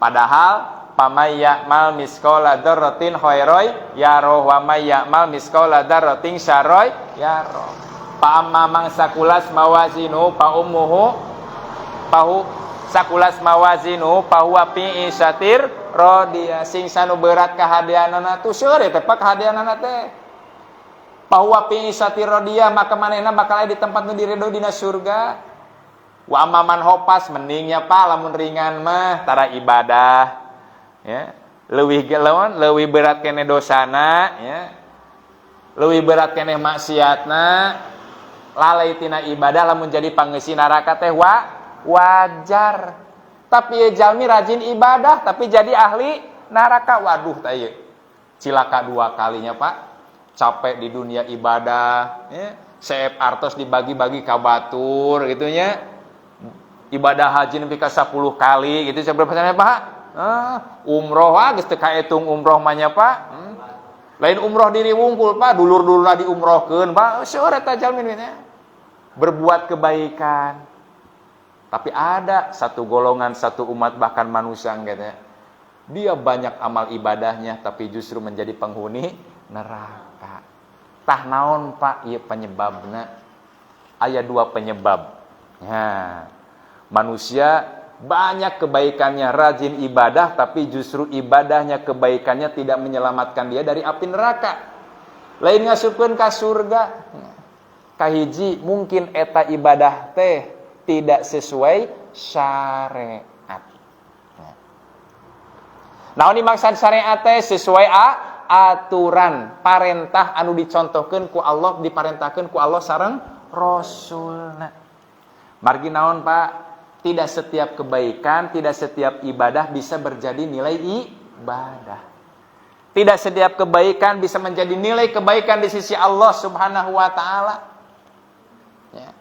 S2: Padahal pamay ya'mal misqala dzarratin khairan yarah wa may ya'mal misqala dzarratin syarran yarah. Fa amma man sakulas mawazinu fa ummuhu fahu sakulas mawazinu fa huwa fi isatir radiyah. Sing sanu berat kahadianana tu seueur teh pak kahadianana teh. Fa huwa fi isatir radiyah maka manehna bakal aya di tempat nu diridho dina surga. Wa amma man hopas mendingnya Pak lamun ringan mah tara ibadah. Ya, leuwih berat keneh dosana, ya. Leuwih berat keneh maksiatna, lalai tina ibadah lamun jadi pangeussi neraka teh wajar. Tapi ye jalmi rajin ibadah tapi jadi ahli neraka. Waduh tah ieu. Cilaka dua kalinya, Pak. Capek di dunia ibadah, ya. Seep artos dibagi-bagi ka batur gitu nya. Ibadah haji nepi ka 10 kali gitu berapa sana Pak? Umroh geus teu kaetung umroh mah nya Pak. Lain umroh diri wungkul Pak, dulur-dulurna diumrohkeun Pak. Seueur eta jalmi nya. Berbuat kebaikan. Tapi ada satu golongan, satu umat bahkan manusia gitu. Dia banyak amal ibadahnya tapi justru menjadi penghuni neraka. Tah naon Pak ieu penyebabna? Aya 2 penyebab. Ya. Manusia banyak kebaikannya, rajin ibadah, tapi justru ibadahnya, kebaikannya tidak menyelamatkan dia dari api neraka. Lain ngasupkeun ka surga. Kahiji mungkin eta ibadah teh tidak sesuai syariat. Naon dimaksud syariat teh? Sesuai aturan, parentah anu dicontohkeun ku Allah, diparentahkeun ku Allah sareng Rasulna. Margi naon Pak? Tidak setiap kebaikan, tidak setiap ibadah bisa berjadi nilai ibadah. Tidak setiap kebaikan bisa menjadi nilai kebaikan di sisi Allah Subhanahu wa taala. Ya.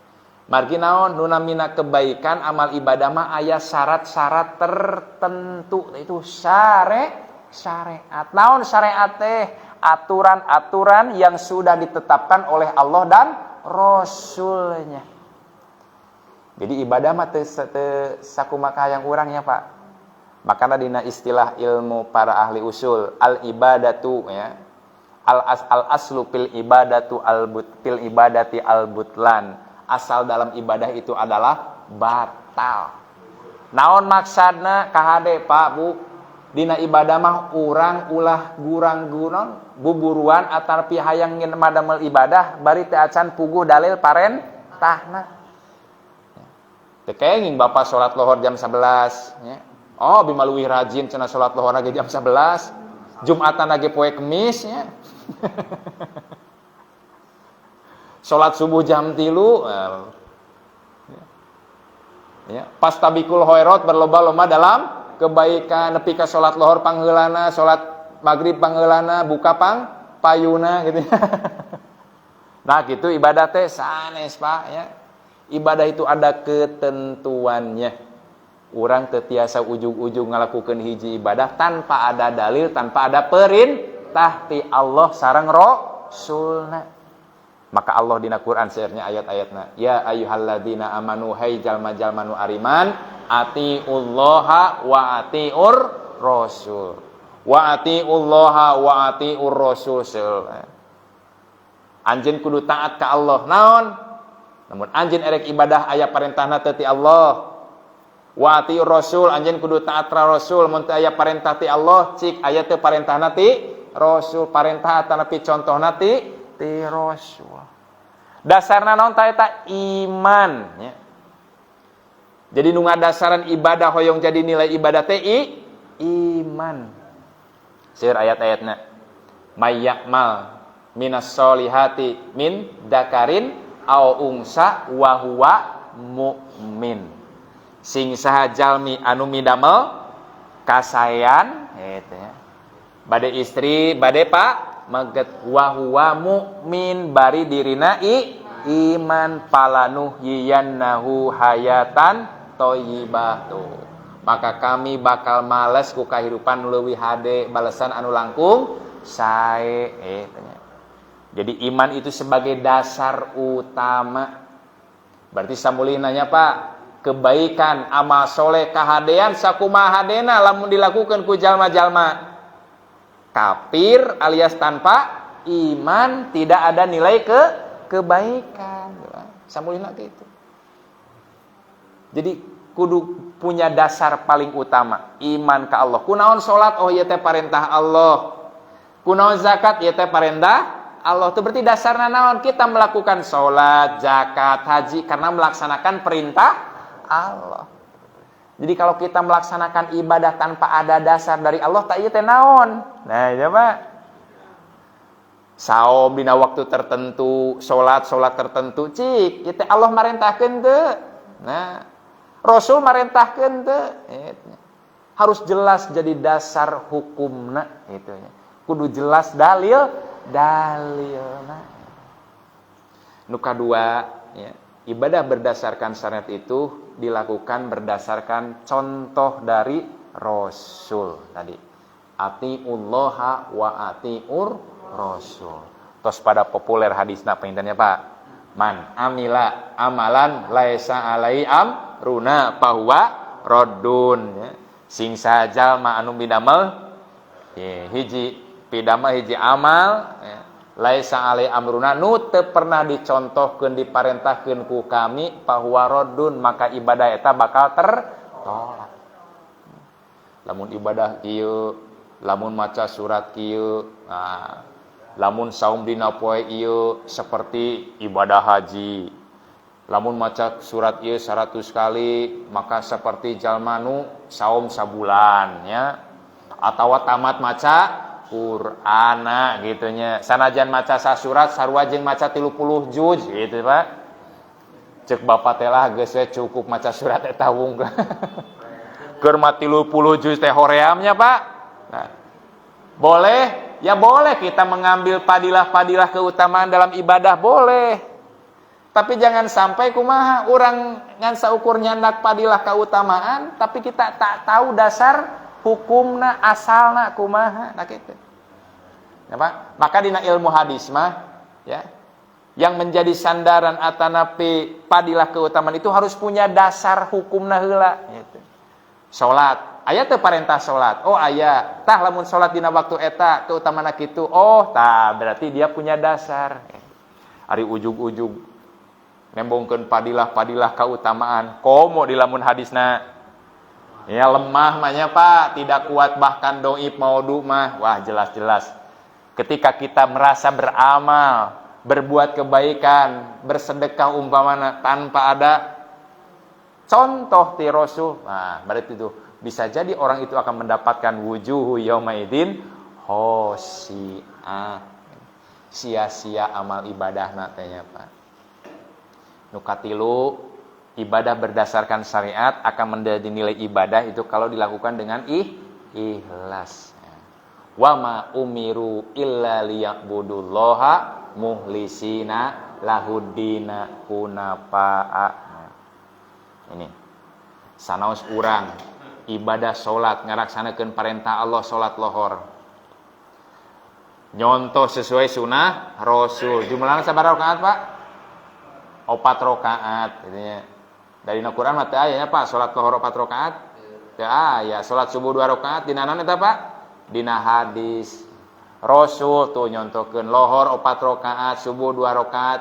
S2: Margi naon nu namina kebaikan amal ibadah mah aya syarat-syarat tertentu itu syariat. Naon syariat teh? Aturan-aturan yang sudah ditetapkan oleh Allah dan Rasulnya. Jadi ibadah mah teu sakumaha yang urangnya Pak. Makana dina istilah ilmu para ahli usul, al ibadatu ya. Al aslu fil ibadatu fil ibadati al butlan. Asal dalam ibadah itu adalah batal. Naon maksudna kahade Pak Bu? Dina ibadah mah urang ulah gurang-gurang buburuan atar pihayang ngeun madamel ibadah bari teu acan puguh dalil parentahna. Tekenging Bapak sholat lohor jam 11 ya. Oh bimaluwih rajin cenah sholat lohor lagi jam 11. Jumatan lagi poe Kemis ya. Sholat subuh jam 3 ya. Pas tabikul khairat berlomba-lomba dalam kebaikan nepi ka sholat lohor pangheulana, sholat maghrib pangheulana, buka payuna gitu. Nah gitu ibadah teh sanes Pak ya. Ibadah itu ada ketentuannya. Urang teu tiasa ujug-ujug ngalakukeun hiji ibadah tanpa ada dalil, tanpa ada perintah ti Allah sareng Rasulna. Maka Allah dina Quran saeueurnya ayat-ayatna, ya ayyuhalladzina amanu hai jalma-jalma nu ariman, atiullaha wa atiur rasul. Wa atiullaha wa atiur rasul. Anjeun kudu taat ka Allah. Naon? Namun anjeun erek ibadah aya parentahna teu ti Allah. Wa atiur rasul, anjeun kudu taat ka Rasul. Mun teu aya parentah ti Allah, cik aya teu parentahna ti Rasul. Parentah atanapi contohna ti Rasul. Dasarna naon ta eta? Iman nya. Jadi nu ngadasaran ibadah hoyong jadi nilai ibadah teh iman. Seueur ayat-ayatna. May ya'mal minas solihati min dakarin aw unsa wa huwa mu'min. Sing saha jalmi anu midamel kasayan eta ya. Bade istri, bade pak maget wa huwa mu'min bari dirina iman palanuhyiyannahu hayatan thayyibah tuh. Maka kami bakal males ku kahirupan leuwih hade balesan anu langkung sae tanya. Jadi iman itu sebagai dasar utama. Berarti samuli nanya Pak, kebaikan amal soleh kahadean sakumaha hadena lamun dilakukan ku jalma-jalma kafir alias tanpa iman tidak ada nilai kebaikan. Samulina gitu. Jadi kudu punya dasar paling utama iman ka Allah. Kunaon salat? Oh ieu teh parentah Allah. Kunaon zakat? Ieu teh parentah Allah. Itu berarti dasarna naon? Kita melakukan salat, zakat, haji karena melaksanakan perintah Allah. Jadi kalau kita melaksanakan ibadah tanpa ada dasar dari Allah, tak ieu teh naon? Nah, ya Pak. Saum dina waktu tertentu, salat tertentu, cik, ieu teh Allah marentahkeun teu? Nah, Rasul marentahkeun teu? Harus jelas jadi dasar hukumna itu nya. Kudu jelas dalilna. Nu kadua ya, ibadah berdasarkan syariat itu dilakukan berdasarkan contoh dari Rasul tadi. Atiullaha wa atiur Rasul. Tos pada populer hadisna pintennya Pak. Man amila amalan laisa alai amruna fahuwa raddun ya. Sing sajalma anu bidamel hiji pidamel hiji amal ya. Laisa alai amruna nu teu pernah dicontohkeun diparentahkeun ku kami fahuwa raddun maka ibadah eta bakal tertolak. Lamun ibadah kieu, lamun maca surat kieu, nah lamun saum dina poe ieu seperti ibadah haji. Lamun maca surat ieu 100 kali maka seperti jalma nu saum sabulan ya. Atawa tamat maca Qur'ana gitu nya. Sanajan maca sasurat sarua jeung maca 30 juz gitu Pak. Cek bapak teh lah geus we cukup maca surat eta wungkul. Keur mah 30 juz teh horeamnya Pak. Nah, boleh? Ya boleh kita mengambil padilah-padilah keutamaan dalam ibadah boleh. Tapi jangan sampai kumaha urang ngan saukur nyandak padilah keutamaan tapi kita tak tahu dasar hukumna asalna kumaha nah kitu. Ya Pak, maka dina ilmu hadis mah ya yang menjadi sandaran atanapi padilah keutamaan itu harus punya dasar hukumna heula gitu. Salat aya teu parentah salat? Oh aya. Tah lamun salat dina waktu eta keutamaanna kitu. Oh, tah berarti dia punya dasar. Ari ujug-ujug nembongkeun padilah-padilah keutamaan. Komo di lamun hadisna ya lemah mahnya Pak, tidak kuat bahkan doib maudhu mah. Wah, jelas-jelas. Ketika kita merasa beramal, berbuat kebaikan, bersedekah umpamana tanpa ada contoh ti Rasul. Nah, berarti itu bisa jadi orang itu akan mendapatkan wujuhu yaumaidin khosi'ah. Sia-sia amal ibadahna tanya Pak. Nu katilu ibadah berdasarkan syariat akan menjadi nilai ibadah itu kalau dilakukan dengan ikhlas. Wa ma umiru illa liya'budullaha muhlisina lahuddina hunafa'a. Ini sanaos urang ibadah salat ngaraksanakeun parentah Allah salat lohor. Nyontoh sesuai sunnah Rasul. Jumlahna sabaraha rakaat, Pak? 4 rakaat gitu dari Al-Qur'an mah teu aya nya Pak salat lohor 4 rakaat. Teu aya, salat subuh 2 rakaat dina naon eta Pak? dina hadis Rasul tuh nyontokeun lohor 4 rakaat, subuh 2 rakaat.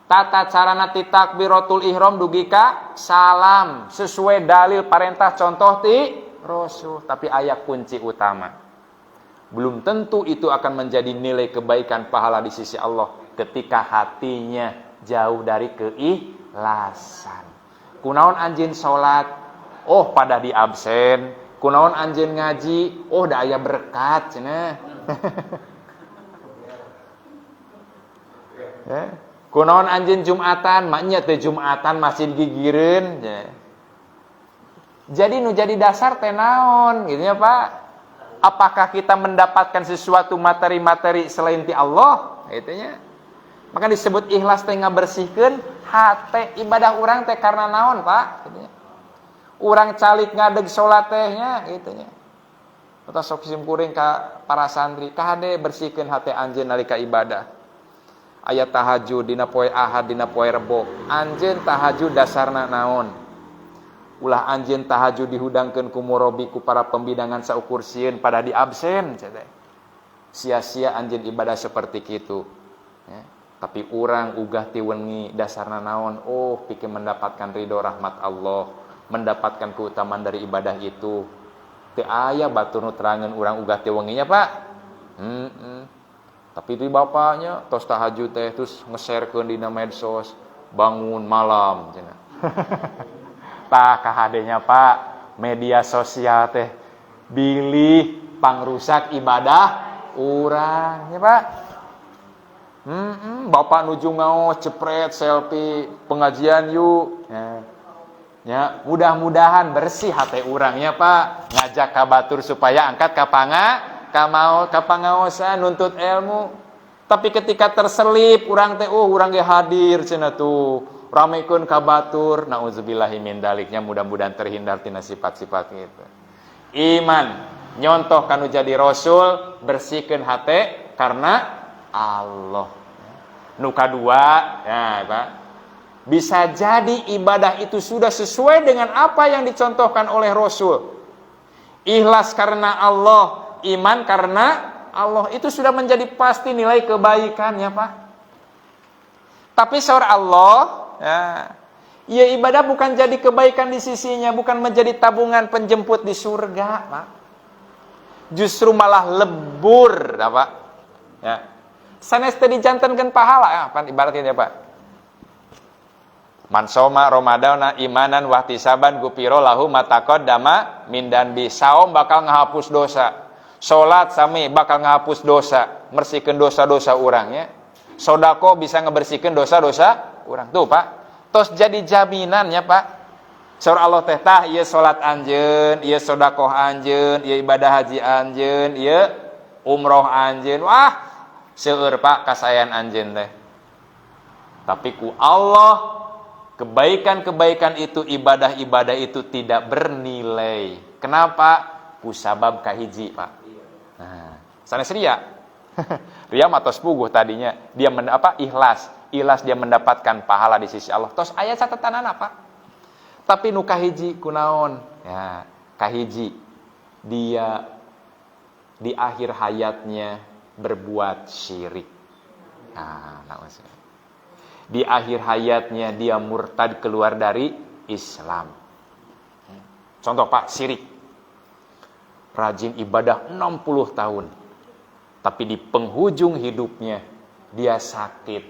S2: Tata carana ti takbiratul ihram dugi ka salam sesuai dalil parentah contoh ti Rasul, tapi aya kunci utama. Belum tentu itu akan menjadi nilai kebaikan pahala di sisi Allah ketika hatinya jauh dari keikhlasan. Kunaon anjeun salat, oh pada di absen. Kunaon anjeun ngaji, oh da aya berkat cenah. Kunaon anjeun Jumatan, maknya teh Jumatan masih digigireun. Jadi nu jadi dasar teh naon gitu ya Pak? Apakah kita mendapatkan sesuatu materi-materi selain ti Allah? Gitu nya. Maka disebut ikhlas teh ngabersihkeun hate ibadah urang teh karena naon Pak? Gitu nya. Urang calik ngadeg salat teh nya gitu nya. Eta sok simkuring ka para santri, ka hade bersihkeun hate anjeun nalika ibadah. Ayat tahajud dina poe Ahad dina poe Rebo. Anjeun tahajud dasarna naon? Ulah anjeun tahajud dihudangkeun ku murabi ku para pembidangan saukur sieun pada di absen cenah. Sia-sia anjeun ibadah seperti kitu. Ya. Tapi urang ugah ti wengi dasarna naon? Oh, pikeun mendapatkan ridho rahmat Allah, mendapatkan keutamaan dari ibadah itu. Teu aya batur nu terangeun urang ugah ti wenginya, Pak. Tapi di bapaknya tos tahajud teh terus nge-sharekeun dina medsos bangun malam cenah. Tah kahadenya Pak, media sosial teh bilih pangrusak ibadah urang ya Pak. Bapak nuju ngaos cepret selfie pengajian yuk. Ya, mudah-mudahan bersih hati urangnya Pak. Ngajak ka batur supaya angkat ka pangaosan nuntut ilmu. Tapi ketika terselip urang teh urang ge hadir cenah tuh ramekeun ka batur, nauzubillahi min daliknya, mudah-mudahan terhindar tina sifat-sifat gitu. Iman nyontoh kanu jadi rasul, bersihkeun hate karena Allah. Nu kadua ya Pak, bisa jadi ibadah itu sudah sesuai dengan apa yang dicontohkan oleh Rasul. Ikhlas karena Allah, iman karena Allah, itu sudah menjadi pasti nilai kebaikan ya Pak. Tapi saur Allah, ya ibadah bukan jadi kebaikan di sisinya, bukan menjadi tabungan penjemput di surga Pak. Justru malah lebur Pak. Ya. Sanes teh dijantenkeun pahala ya, apa ibaratnya ya Pak. Man soma Ramadana imanan wahtisaban gupiro lahu mataqaddama min danbi. Saum bakal ngahapus dosa. Salat sami bakal ngahapus dosa, bersihkeun dosa-dosa urang ya. Sodako bisa ngebersihkeun dosa-dosa urang. Tuh Pak, tos jadi jaminan ya Pak. Saur Allah teh tah ieu salat anjeun, ieu sedekah anjeun, ieu ibadah haji anjeun, ieu umroh anjeun. Wah, seueur Pak kasayan anjeun teh. Tapi ku Allah kebaikan-kebaikan itu, ibadah-ibadah itu tidak bernilai. Kenapa? Ku sabab kahiji Pak. Nah, sanes ria. Ria matos puguh tadinya. Dia ikhlas. Ikhlas dia mendapatkan pahala di sisi Allah. Tos aya catatan apa? Tapi nu kahiji kunaon? Ya, kahiji dia di akhir hayatnya berbuat syirik. Nah, maksudnya. Di akhir hayatnya dia murtad keluar dari Islam. Contoh Pak, syirik. Rajin ibadah 60 tahun. Tapi di penghujung hidupnya dia sakit.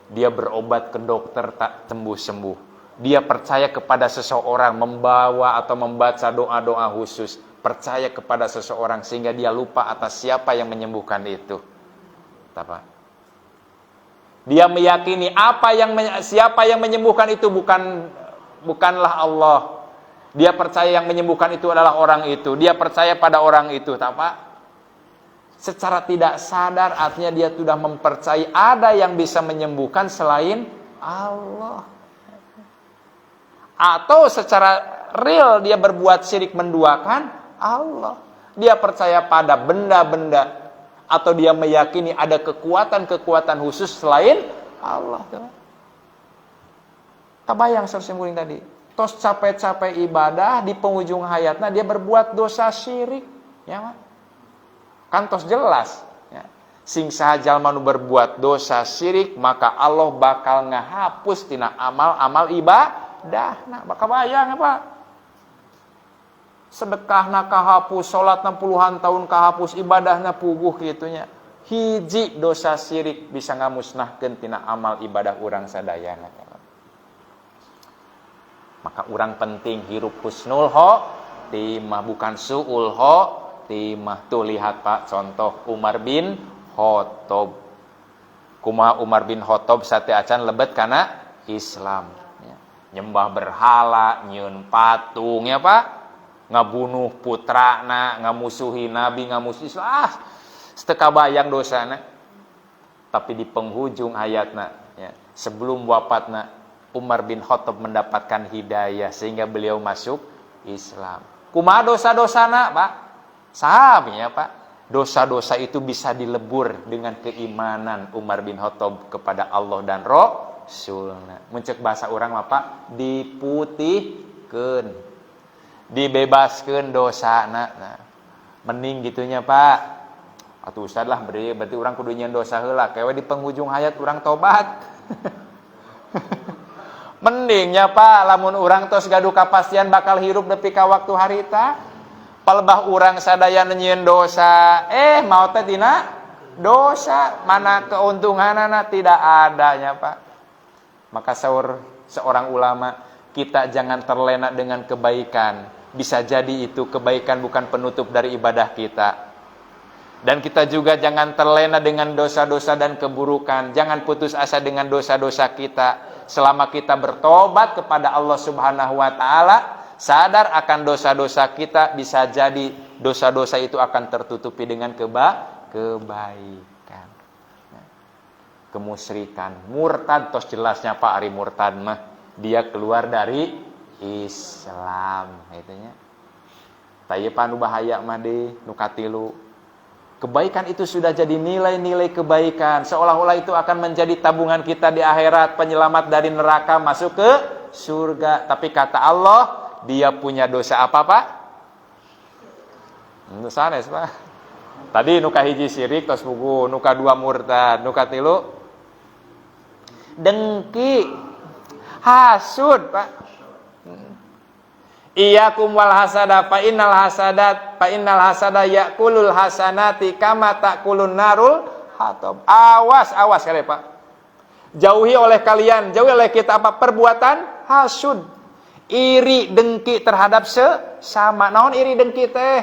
S2: Dia berobat ke dokter tak sembuh-sembuh. Dia percaya kepada seseorang, membawa atau membaca doa-doa khusus. Percaya kepada seseorang sehingga dia lupa atas siapa yang menyembuhkan itu. Apa? Dia meyakini siapa yang menyembuhkan itu bukanlah Allah. Dia percaya yang menyembuhkan itu adalah orang itu. Dia percaya pada orang itu, tak Pak? Secara tidak sadar artinya dia sudah mempercayai ada yang bisa menyembuhkan selain Allah. Atau secara real dia berbuat syirik menduakan Allah. Dia percaya pada benda-benda atau dia meyakini ada kekuatan-kekuatan khusus selain Allah. Tabayang saudara tadi. Tos capek-capek ibadah di penghujung hayatnya dia berbuat dosa syirik, ya Pak. Kan tos jelas. Ya. Sing saha jalma nu berbuat dosa syirik, maka Allah bakal ngahapus tina amal-amal ibadah. Nah, bakal bayang apa? Sedekahna kahapus, salatna puluhan tahun kahapus, ibadahna puguh gitunya. Hiji dosa syirik bisa ngamusnahkeun tina amal ibadah urang sadayana. Maka urang penting hirup husnul khotimah, bukan suul khotimah. Tuh lihat Pak, contoh Umar bin Khattab. Kumaha Umar bin Khattab sate acan lebet kana Islam. Ya. Nyembah berhala, nyieun patung ya Pak. Ngabunuh putrana, ngamusuhi Nabi, ngamusuhi Islam. Seteka bayang dosana. Tapi di penghujung ayatna, ya, sebelum wafatna, Umar bin Khattab mendapatkan hidayah sehingga beliau masuk Islam. Kumaha dosa-dosana, Pak? Sabi ya, Pak. Dosa-dosa itu bisa dilebur dengan keimanan Umar bin Khattab kepada Allah dan Rasulna. Muncul bahasa orang mah, Pak, diputihkeun. Dibebaskan dosa nah. Mending gitunya Pak. Atuh Ustaz lah berarti orang kudu nyeun dosa heula kewe di penghujung hayat orang tobat. Mendingnya Pak lamun urang tos gaduh kapastian bakal hirup nepi ka waktu harita. Palebah urang sadaya nyieun dosa, maot teh tina dosa, mana keuntunganana tidak adanya Pak. Maka seorang ulama, kita jangan terlena dengan kebaikan. Bisa jadi itu kebaikan bukan penutup dari ibadah kita. Dan kita juga jangan terlena dengan dosa-dosa dan keburukan. Jangan putus asa dengan dosa-dosa kita. Selama kita bertobat kepada Allah Subhanahu wa Ta'ala, sadar akan dosa-dosa kita, bisa jadi dosa-dosa itu akan tertutupi dengan kebaikan. Kemusyrikan, murtad, tos jelasnya Pak Ari murtad mah dia keluar dari Islam, itunya. Taya panu bahaya mah deh, nu katilu. Kebaikan itu sudah jadi nilai-nilai kebaikan, seolah-olah itu akan menjadi tabungan kita di akhirat, penyelamat dari neraka masuk ke surga. Tapi kata Allah, dia punya dosa apa Pak? Dosa sanes Pak. Tadi nuka hiji syirik tos pugu, nuka dua murtad, nuka tilu dengki, hasud Pak. Iyakum wal hasada fa innal hasada yakulul hasanati kama takulun narul hatab. Awas kali Pak. Jauhi oleh kita apa? Perbuatan hasud, iri dengki terhadap sesama. Naon iri dengki teh?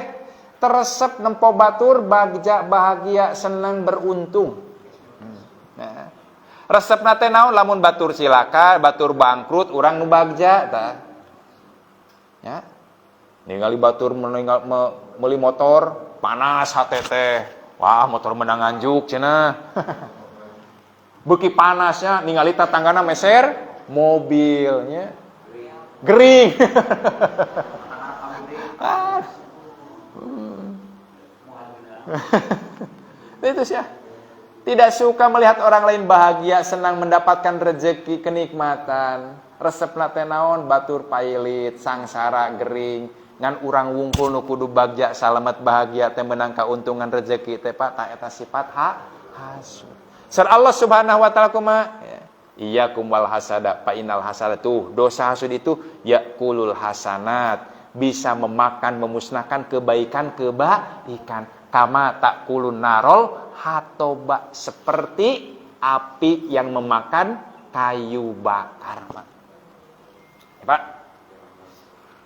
S2: Teresep nempo batur bagja bahagia senang beruntung. Nah, resepna teh naon? Lamun batur cilaka, batur bangkrut, urang nu bagja tah. Ya, ningali batur meuli motor panas hate teh, wah motor menang anjuk cenah. Beuki panasnya ningali tatanggana meser mobilnya gering. Itu sih ya. Tidak suka melihat orang lain bahagia, senang mendapatkan rezeki, kenikmatan. Resepna teh naon? Batur pailit, sangsara gering, ngan urang wungkul nu kudu bagja salamet bahagia teh menang kauntungan rezeki teh Pak, ta eta sifat hasud. Sur Allah Subhanahu wa Ta'ala kumaha? Iyyakum wal hasada fa innal hasadatu, dosa hasud itu yakulul hasanat, bisa memakan memusnahkan kebaikan kama takulun narol hatoba, seperti api yang memakan kayu bakar Pak. Pak,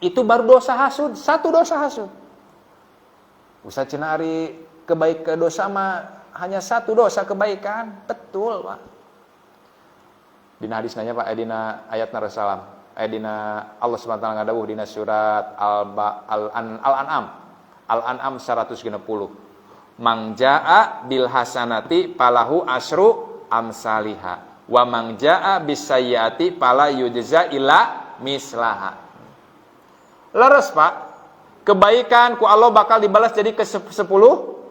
S2: itu baru dosa hasud, satu dosa hasud. Ustaz cenah ari kebaikan dosa mah hanya satu dosa kebaikan, betul Pak. Dina hadis nanya Pak, dina ayatna Rasulullah, dina Allah Subhanahu wa taala ngadawuh dina surat Al-An'am 160. Mangja'a bil hasanati palahu asru amsaliha wa mangja'a bis sayyiati fala yujza illa mislaha. Leres Pak, kebaikan ku Allah bakal dibalas jadi ke 10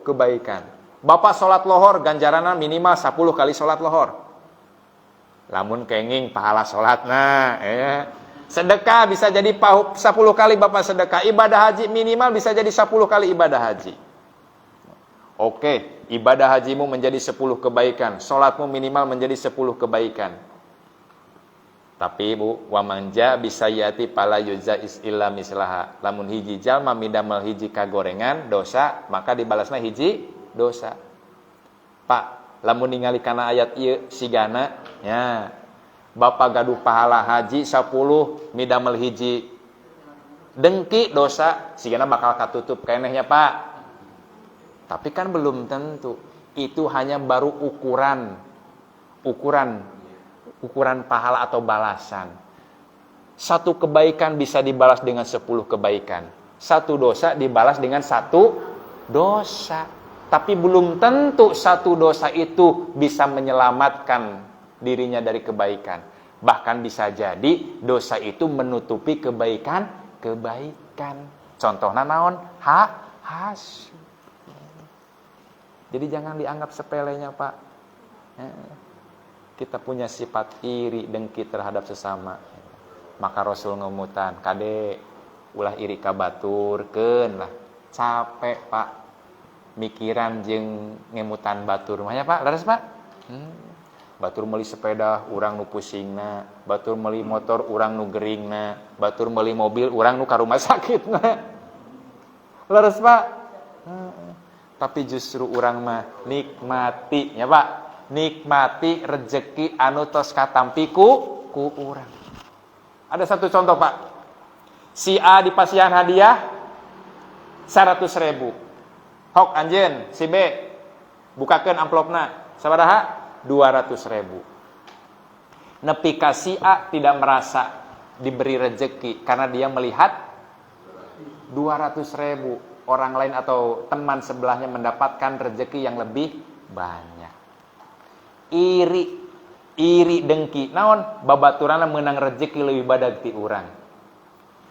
S2: kebaikan. Bapak sholat lohor ganjaranna minimal 10 kali sholat lohor. Lamun kenging pahala sholatna, sedekah bisa jadi 10 kali Bapak sedekah. Ibadah haji minimal bisa jadi 10 kali ibadah haji. Oke, ibadah hajimu menjadi 10 kebaikan, sholatmu minimal menjadi 10 kebaikan. Tapi Bu, wa manja bisa yati pala yujza illa mislaha. Lamun hiji jalma midamel hiji kagorengan dosa, maka dibalasna hiji dosa. Pak, lamun ningali kana ayat ieu sigana nya Bapak gaduh pahala haji 10 midamel hiji dengki dosa, sigana bakal katutup kenehnya Pak. Tapi kan belum tentu. Itu hanya baru ukuran pahala atau balasan. Satu kebaikan bisa dibalas dengan 10 kebaikan. Satu dosa dibalas dengan 1 dosa. Tapi belum tentu satu dosa itu bisa menyelamatkan dirinya dari kebaikan. Bahkan bisa jadi dosa itu menutupi kebaikan. Contohnya naon? Has. Jadi jangan dianggap sepelenya Pak. Kita punya sifat iri, dengki terhadap sesama. Maka Rasul ngomutan, kade ulah iri ka baturkeun lah. Capek Pak. Mikiran jeung ngemutan batur mah ya Pak, leres Pak? Batur meuli sepeda, urang nu pusingna. Batur meuli motor, urang nu geringna. Batur meuli mobil, urang nu ka rumah sakitna. Leres Pak? Tapi justru urang mah nikmati ya Pak. Nikmati rezeki anu tos katampi ku urang. Ada satu contoh Pak. Si A dipasihan hadiah 100.000. Hok anjeun si B bukakeun amplopna sabaraha 200.000. Nepi ka si A tidak merasa diberi rezeki karena dia melihat 200.000 orang lain atau teman sebelahnya mendapatkan rezeki yang lebih banyak. Iri dengki. Naon? Babaturanna menang rezeki lebih badag ti urang.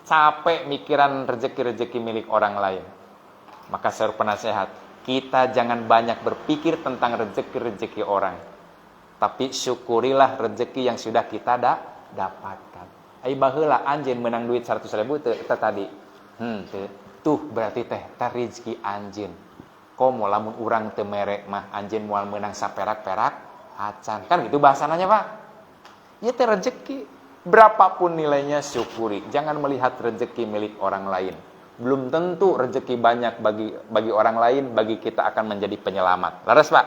S2: Capek mikiran rezeki-rezeki milik orang lain. Maka saya penasehat, kita jangan banyak berpikir tentang rezeki-rezeki orang. Tapi syukurilah rezeki yang sudah kita dapatkan. Ai baheula anjeun menang duit 100.000 teu tadi. Tuh berarti teh rezeki anjeun. Komo lamun urang teu mere mah anjeun moal menang saperak-perak acan. Kan gitu bahasananya Pak. Ya teh rezeki. Berapapun nilainya syukuri. Jangan melihat rezeki milik orang lain. Belum tentu rezeki banyak bagi orang lain, bagi kita akan menjadi penyelamat. Laras Pak?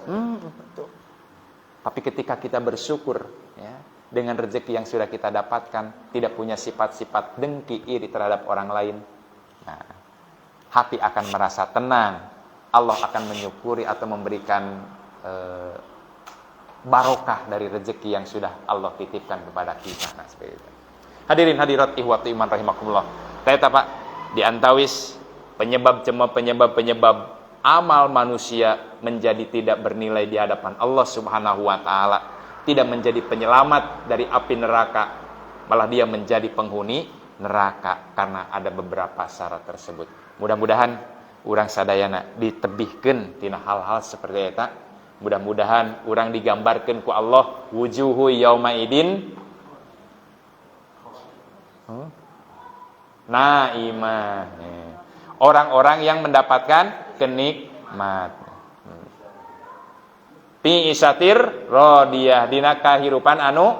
S2: Betul. Tapi ketika kita bersyukur ya, dengan rezeki yang sudah kita dapatkan, tidak punya sifat-sifat dengki iri terhadap orang lain, nah, hati akan merasa tenang. Allah akan menyukuri atau memberikan barokah dari rezeki yang sudah Allah titipkan kepada kita. Nah, seperti itu. Hadirin hadirat ihwati iman rahimakumullah. Ternyata Pak, di antawis penyebab amal manusia menjadi tidak bernilai di hadapan Allah Subhanahu wa taala, tidak menjadi penyelamat dari api neraka, malah dia menjadi penghuni neraka karena ada beberapa syarat tersebut. Mudah-mudahan urang sadayana ditebihkeun tina hal-hal seperti eta. Mudah-mudahan urang digambarkeun ku Allah wujuhu yaumaidin naimah. Orang-orang yang mendapatkan kenikmat. Fi isatir radiyah, dina kahirupan anu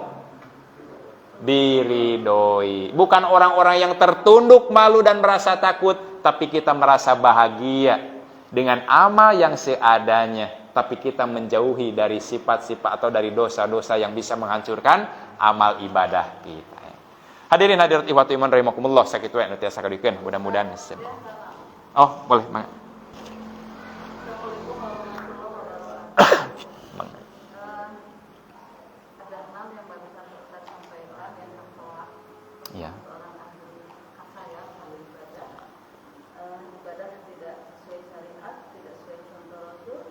S2: diridoi. Bukan orang-orang yang tertunduk malu dan merasa takut, tapi kita merasa bahagia dengan amal yang seadanya, tapi kita menjauhi dari sifat-sifat atau dari dosa-dosa yang bisa menghancurkan amal ibadah kita. Hadirin hadirat ihwati iman rahimakumullah, sakitu anu tiasa kadikeun, mudah-mudahan. Oh, boleh, Mang. Ya.
S3: Ibadah tidak sesuai syariat, tidak sesuai contoh Rasul,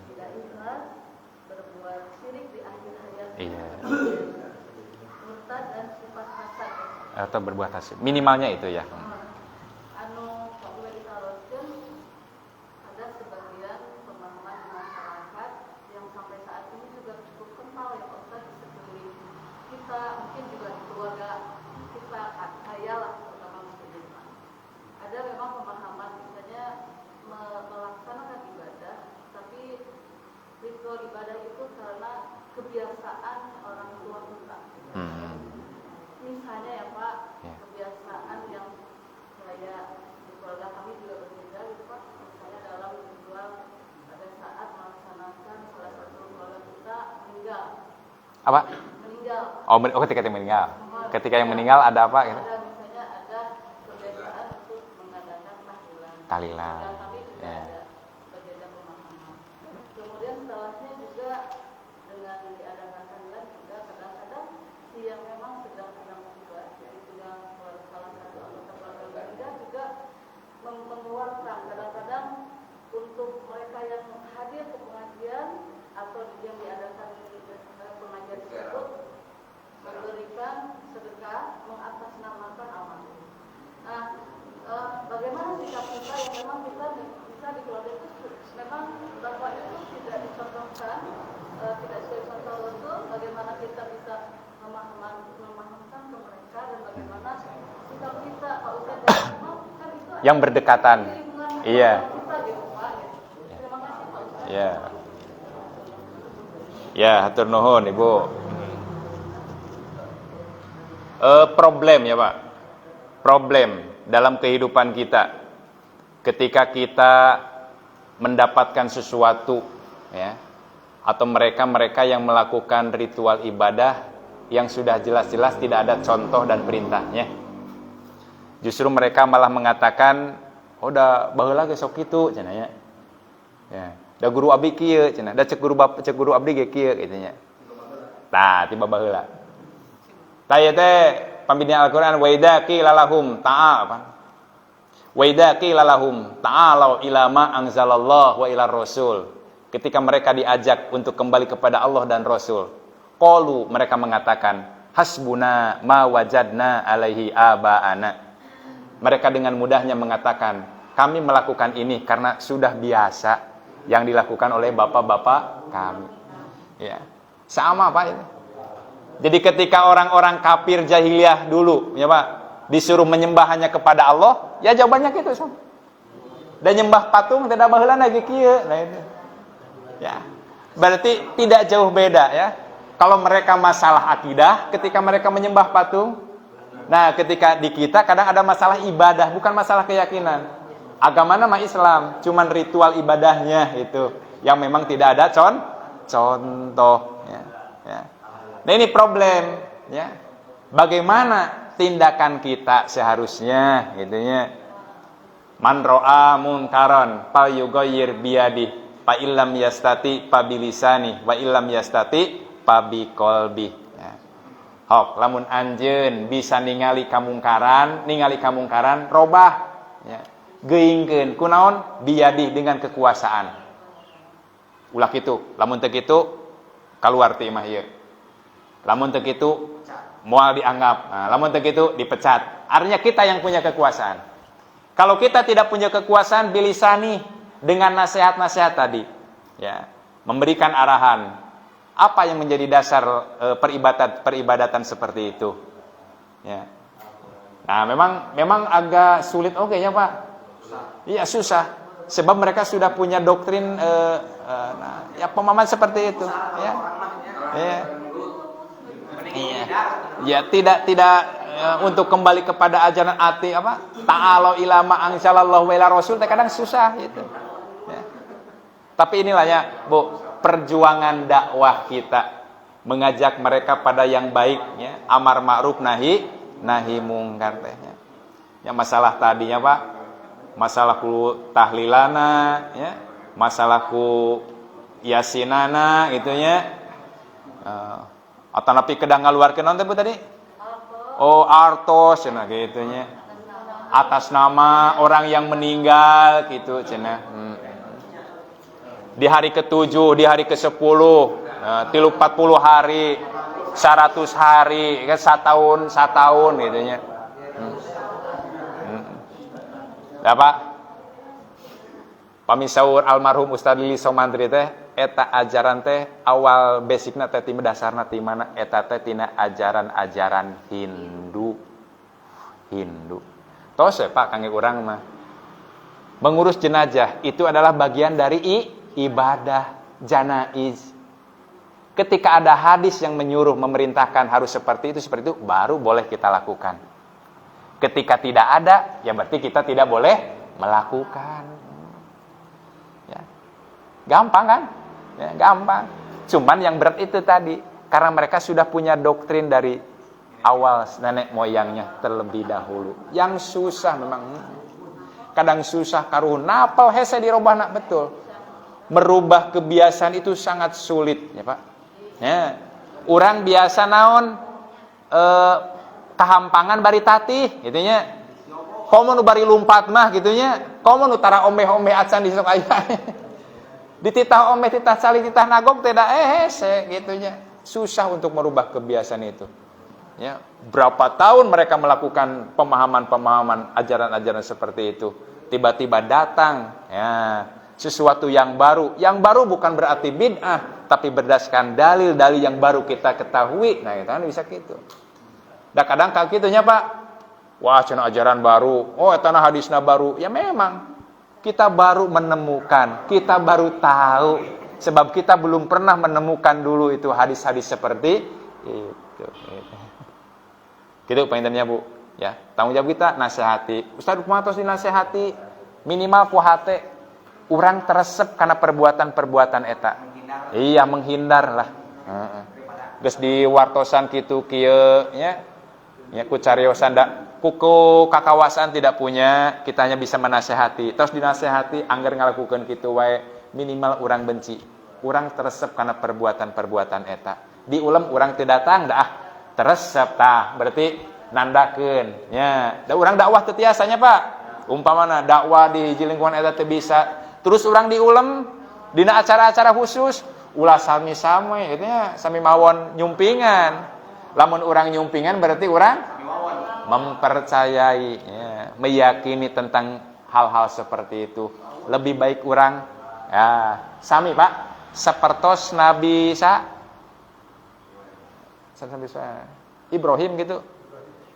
S3: tidak ikhlas, berbuat syirik di akhir hayat, murtad dan sifat hasad.
S2: Atau berbuat hasad. Minimalnya itu ya.
S3: Anu apabila ditaruhkan ada sebagian pemahaman di masyarakat yang sampai saat ini juga cukup kental ya Pak Ustaz di sekeliling kita, mungkin juga di keluarga kita, saya lah terutama muslim. Ada memang pemahaman misalnya melaksanakan ibadah ibadah itu karena kebiasaan orang tua kita. Misalnya ya Pak, kebiasaan yang kayak di keluarga kami juga berbeda gitu Pak. Misalnya dalam ritual pada saat melaksanakan salah satu keluarga kita meninggal.
S2: Apa?
S3: Meninggal.
S2: Oh, ketika yang meninggal. Ketika yang meninggal ada apa gitu?
S3: Ada misalnya ada kebiasaan untuk mengadakan tahlilan.
S2: Tahlilan.
S3: Dan kami juga ada berbeda pemahaman. Kemudian setelahnya juga dengan diadakan tahlilan juga kadang-kadang si yang memang sedang musibah, yaitu yang salah satu anggota keluarga meninggal juga mengeluarkan kadang-kadang untuk mereka yang hadir ke pengajian atau yang diadakan pengajian tersebut memberikan sedekah mengatasnamakan amal. Nah, bagaimana sikap kita yang memang kita bisa di keluarga itu memang bahwa itu tidak dicontohkan, tidak sesuai contoh Rasul. Bagaimana kita bisa memahamkan ke mereka dan bagaimana sikap kita Pak Ustaz memang kan itu
S2: Yang berdekatan. Iya.
S3: kita gitu Pak. Terima kasih Pak Ustaz.
S2: Ya. Ya, hatur nuhun Ibu. Problem ya Pak. Problem dalam kehidupan kita ketika kita mendapatkan sesuatu ya, atau mereka yang melakukan ritual ibadah yang sudah jelas-jelas tidak ada contoh dan perintahnya. Justru mereka malah mengatakan, "Oh, da baheula ge sok kitu," cenah ya. Ya, da guru abdi kieu cenah, da cek guru abdi ge kieu kitu nya. Tah, tiba baheula. Tah ieu teh pambina Al-Qur'an wa idza qila lahum ta'ala. Wa idza qila lahum ta'alu ila ma anzalallahu wa ila rasul. Ketika mereka diajak untuk kembali kepada Allah dan Rasul, qalu mereka mengatakan, hasbuna ma wajadna alaihi abaana. Mereka dengan mudahnya mengatakan, kami melakukan ini karena sudah biasa yang dilakukan oleh bapak-bapak kami. Ya. Sama Pak ini. Jadi ketika orang-orang kafir jahiliyah dulu, ya Pak, disuruh menyembah hanya kepada Allah, ya jawabannya gitu sama. Dan nyembah patung tidak baheula lagi kieu. Nah itu. Ya. Berarti tidak jauh beda ya. Kalau mereka masalah akidah ketika mereka menyembah patung, nah ketika di kita kadang ada masalah ibadah, bukan masalah keyakinan. Agama nama Islam, cuman ritual ibadahnya itu yang memang tidak ada contoh ya. Ya. Nah ini problem ya. Bagaimana tindakan kita seharusnya gitu ya. Man ra'a munkaran fal yughayyir biyadihi fa illam yastati fa bilisani wa illam yastati fa biqalbi ya. Hok lamun anjeun bisa ningali kamungkaran robah ya. Geuingkeun kunaon biyadi dengan kekuasaan. Ulah kitu, lamun teu kitu kaluar ti imah ieu. Lamun teu kitu moal dianggap. Nah, lamun teu kitu dipecat. Artinya kita yang punya kekuasaan. Kalau kita tidak punya kekuasaan bilisani dengan nasihat-nasihat tadi ya, memberikan arahan apa yang menjadi dasar peribadatan seperti itu ya. Nah memang agak sulit ya Pak. Iya susah sebab mereka sudah punya doktrin ya pemahaman seperti itu ya. Ya. Iya. Ya tidak untuk kembali kepada ajaran ati apa? Ta'ala ila ma anzalallahu wa ila rasul kadang susah gitu. Ya. Tapi inilah ya, Bu, perjuangan dakwah kita mengajak mereka pada yang baik ya, amar ma'ruf nahi mungkar teh ya. Ya masalah tadinya Pak, masalah ku tahlilana ya, masalah ku yasinana gitu ya. Atau napi kedang ngaluarkeun naon teh Bu tadi? Oh, artos cenah gitu nya. Atas nama orang yang meninggal gitu cenah. Di hari ke-7, di hari ke-10, 40 hari, 100 hari, kan satahun gitu nya. Pak pamisaur almarhum Ustaz Lili Somantri teh eta ajaran teh awal basicna teh tim dasarna ti mana eta teh tina ajaran-ajaran Hindu. Tos Pak kangge urang mah mengurus jenazah itu adalah bagian dari ibadah janaiz Ketika ada hadis yang menyuruh, memerintahkan harus seperti itu, baru boleh kita lakukan. Ketika tidak ada, ya berarti kita tidak boleh melakukan. Ya. Gampang kan? Ya, gampang. Cuman yang berat itu tadi, karena mereka sudah punya doktrin dari awal nenek moyangnya terlebih dahulu. Yang susah memang, kadang susah karuhun. Napal hese dirubah nak betul. Merubah kebiasaan itu sangat sulit, ya Pak. Ya. Orang biasa naon kahampangan bari tatih gitunya. Komo nu bari lumpat mah gitunya. Komo nu tara omeh-omeh acan di sok aya. Dititah omeh, titah cali, titah nagok tidak hese gitunya. Susah untuk merubah kebiasaan itu. Ya, berapa tahun mereka melakukan pemahaman-pemahaman ajaran-ajaran seperti itu. Tiba-tiba datang ya sesuatu yang baru. Yang baru bukan berarti bid'ah, tapi berdasarkan dalil-dalil yang baru kita ketahui. Nah, itu kan bisa gitu. Dan kadang kalau gitunya Pak, wah cenah ajaran baru, oh tanah hadisna baru. Ya memang kita baru menemukan, kita baru tahu, sebab kita belum pernah menemukan dulu itu hadis-hadis seperti itu. Gitu pengennya Bu, ya. Tanggung jawab kita nasihati. Ustaz kumatos dinasihati minimal ku hate urang teresep karena perbuatan-perbuatan eta. Iya, menghindar lah. Geus diwartosan kitu kieu nya. Ya ku cariosan da kuku kakawasan tidak punya, kita hanya bisa menasehati. Terus dinasehati anggar ngalakukeun kitu wae, minimal urang benci. Urang teresep karena perbuatan-perbuatan eta. Diulem urang teu datang dah teresep tah, berarti nandakeun nya. Da urang dakwah teu tiasanya Pak. Umpamana dakwah di lingkungan eta teu bisa, terus urang diulem dina acara-acara khusus, ulah sami-sami gitu nya, sami mawon nyumpingan. Lamun urang nyumpingan berarti urang mempercayai ya, meyakini tentang hal-hal seperti itu. Lebih baik urang ya sami Pak, sapertos Nabi Ibrahim gitu.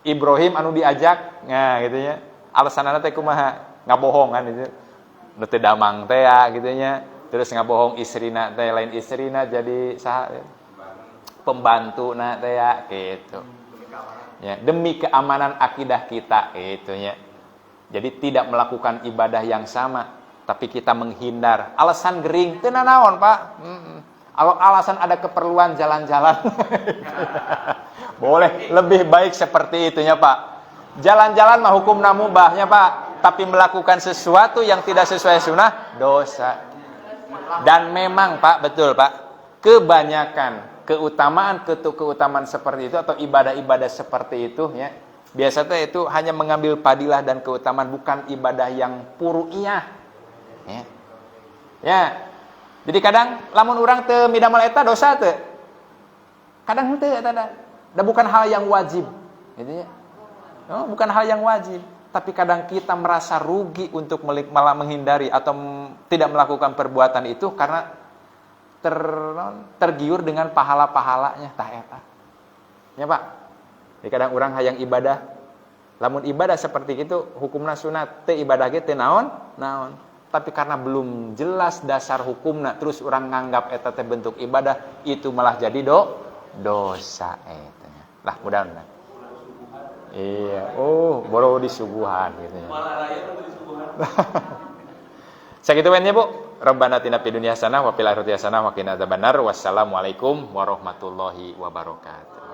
S2: Ibrahim anu diajak, nah gitu nya. Alasanana teh kumaha? Ngabohongan gitu. Nu teu damang teh ya gitu nya. Terus ngabohong istrina teh, lain istrina jadi saha? Pembantuna teh ya gitu. Ya, demi keamanan akidah kita gitu nya. Jadi tidak melakukan ibadah yang sama, tapi kita menghindar. Alasan gering teu naon, Pak. Alasan ada keperluan jalan-jalan. Boleh, lebih baik seperti itunya Pak. Jalan-jalan mah hukumna mubahnya Pak, tapi melakukan sesuatu yang tidak sesuai sunnah dosa. Dan memang Pak, betul Pak, kebanyakan keutamaan seperti itu atau ibadah-ibadah seperti itu ya, biasanya itu hanya mengambil padilah dan keutamaan, bukan ibadah yang puru'iyah. Ya. Ya. Jadi kadang lamun urang teu midamal eta dosa teu. Kadang henteu eta da bukan hal yang wajib, gitu ya. Oh, bukan hal yang wajib, tapi kadang kita merasa rugi untuk malah menghindari atau tidak melakukan perbuatan itu karena tergiur dengan pahala-pahalanya tah eta. Ya Pak. Jadi kadang urang hayang ibadah, lamun ibadah seperti itu hukumna sunat, teu ibadah ge teu naon. Tapi karena belum jelas dasar hukumna, terus orang nganggap eta teh bentuk ibadah, itu malah jadi dosa eta. Lah mudah-mudahan. Iya, baru disuguhan gitu ya. Malah rakyat tuh disuguhan. Sakitu wennya Bu. Rabbana atina fid dunya hasanah wa fil akhirati hasanah wa qina adzabannar. Wassalamualaikum warahmatullahi wabarakatuh.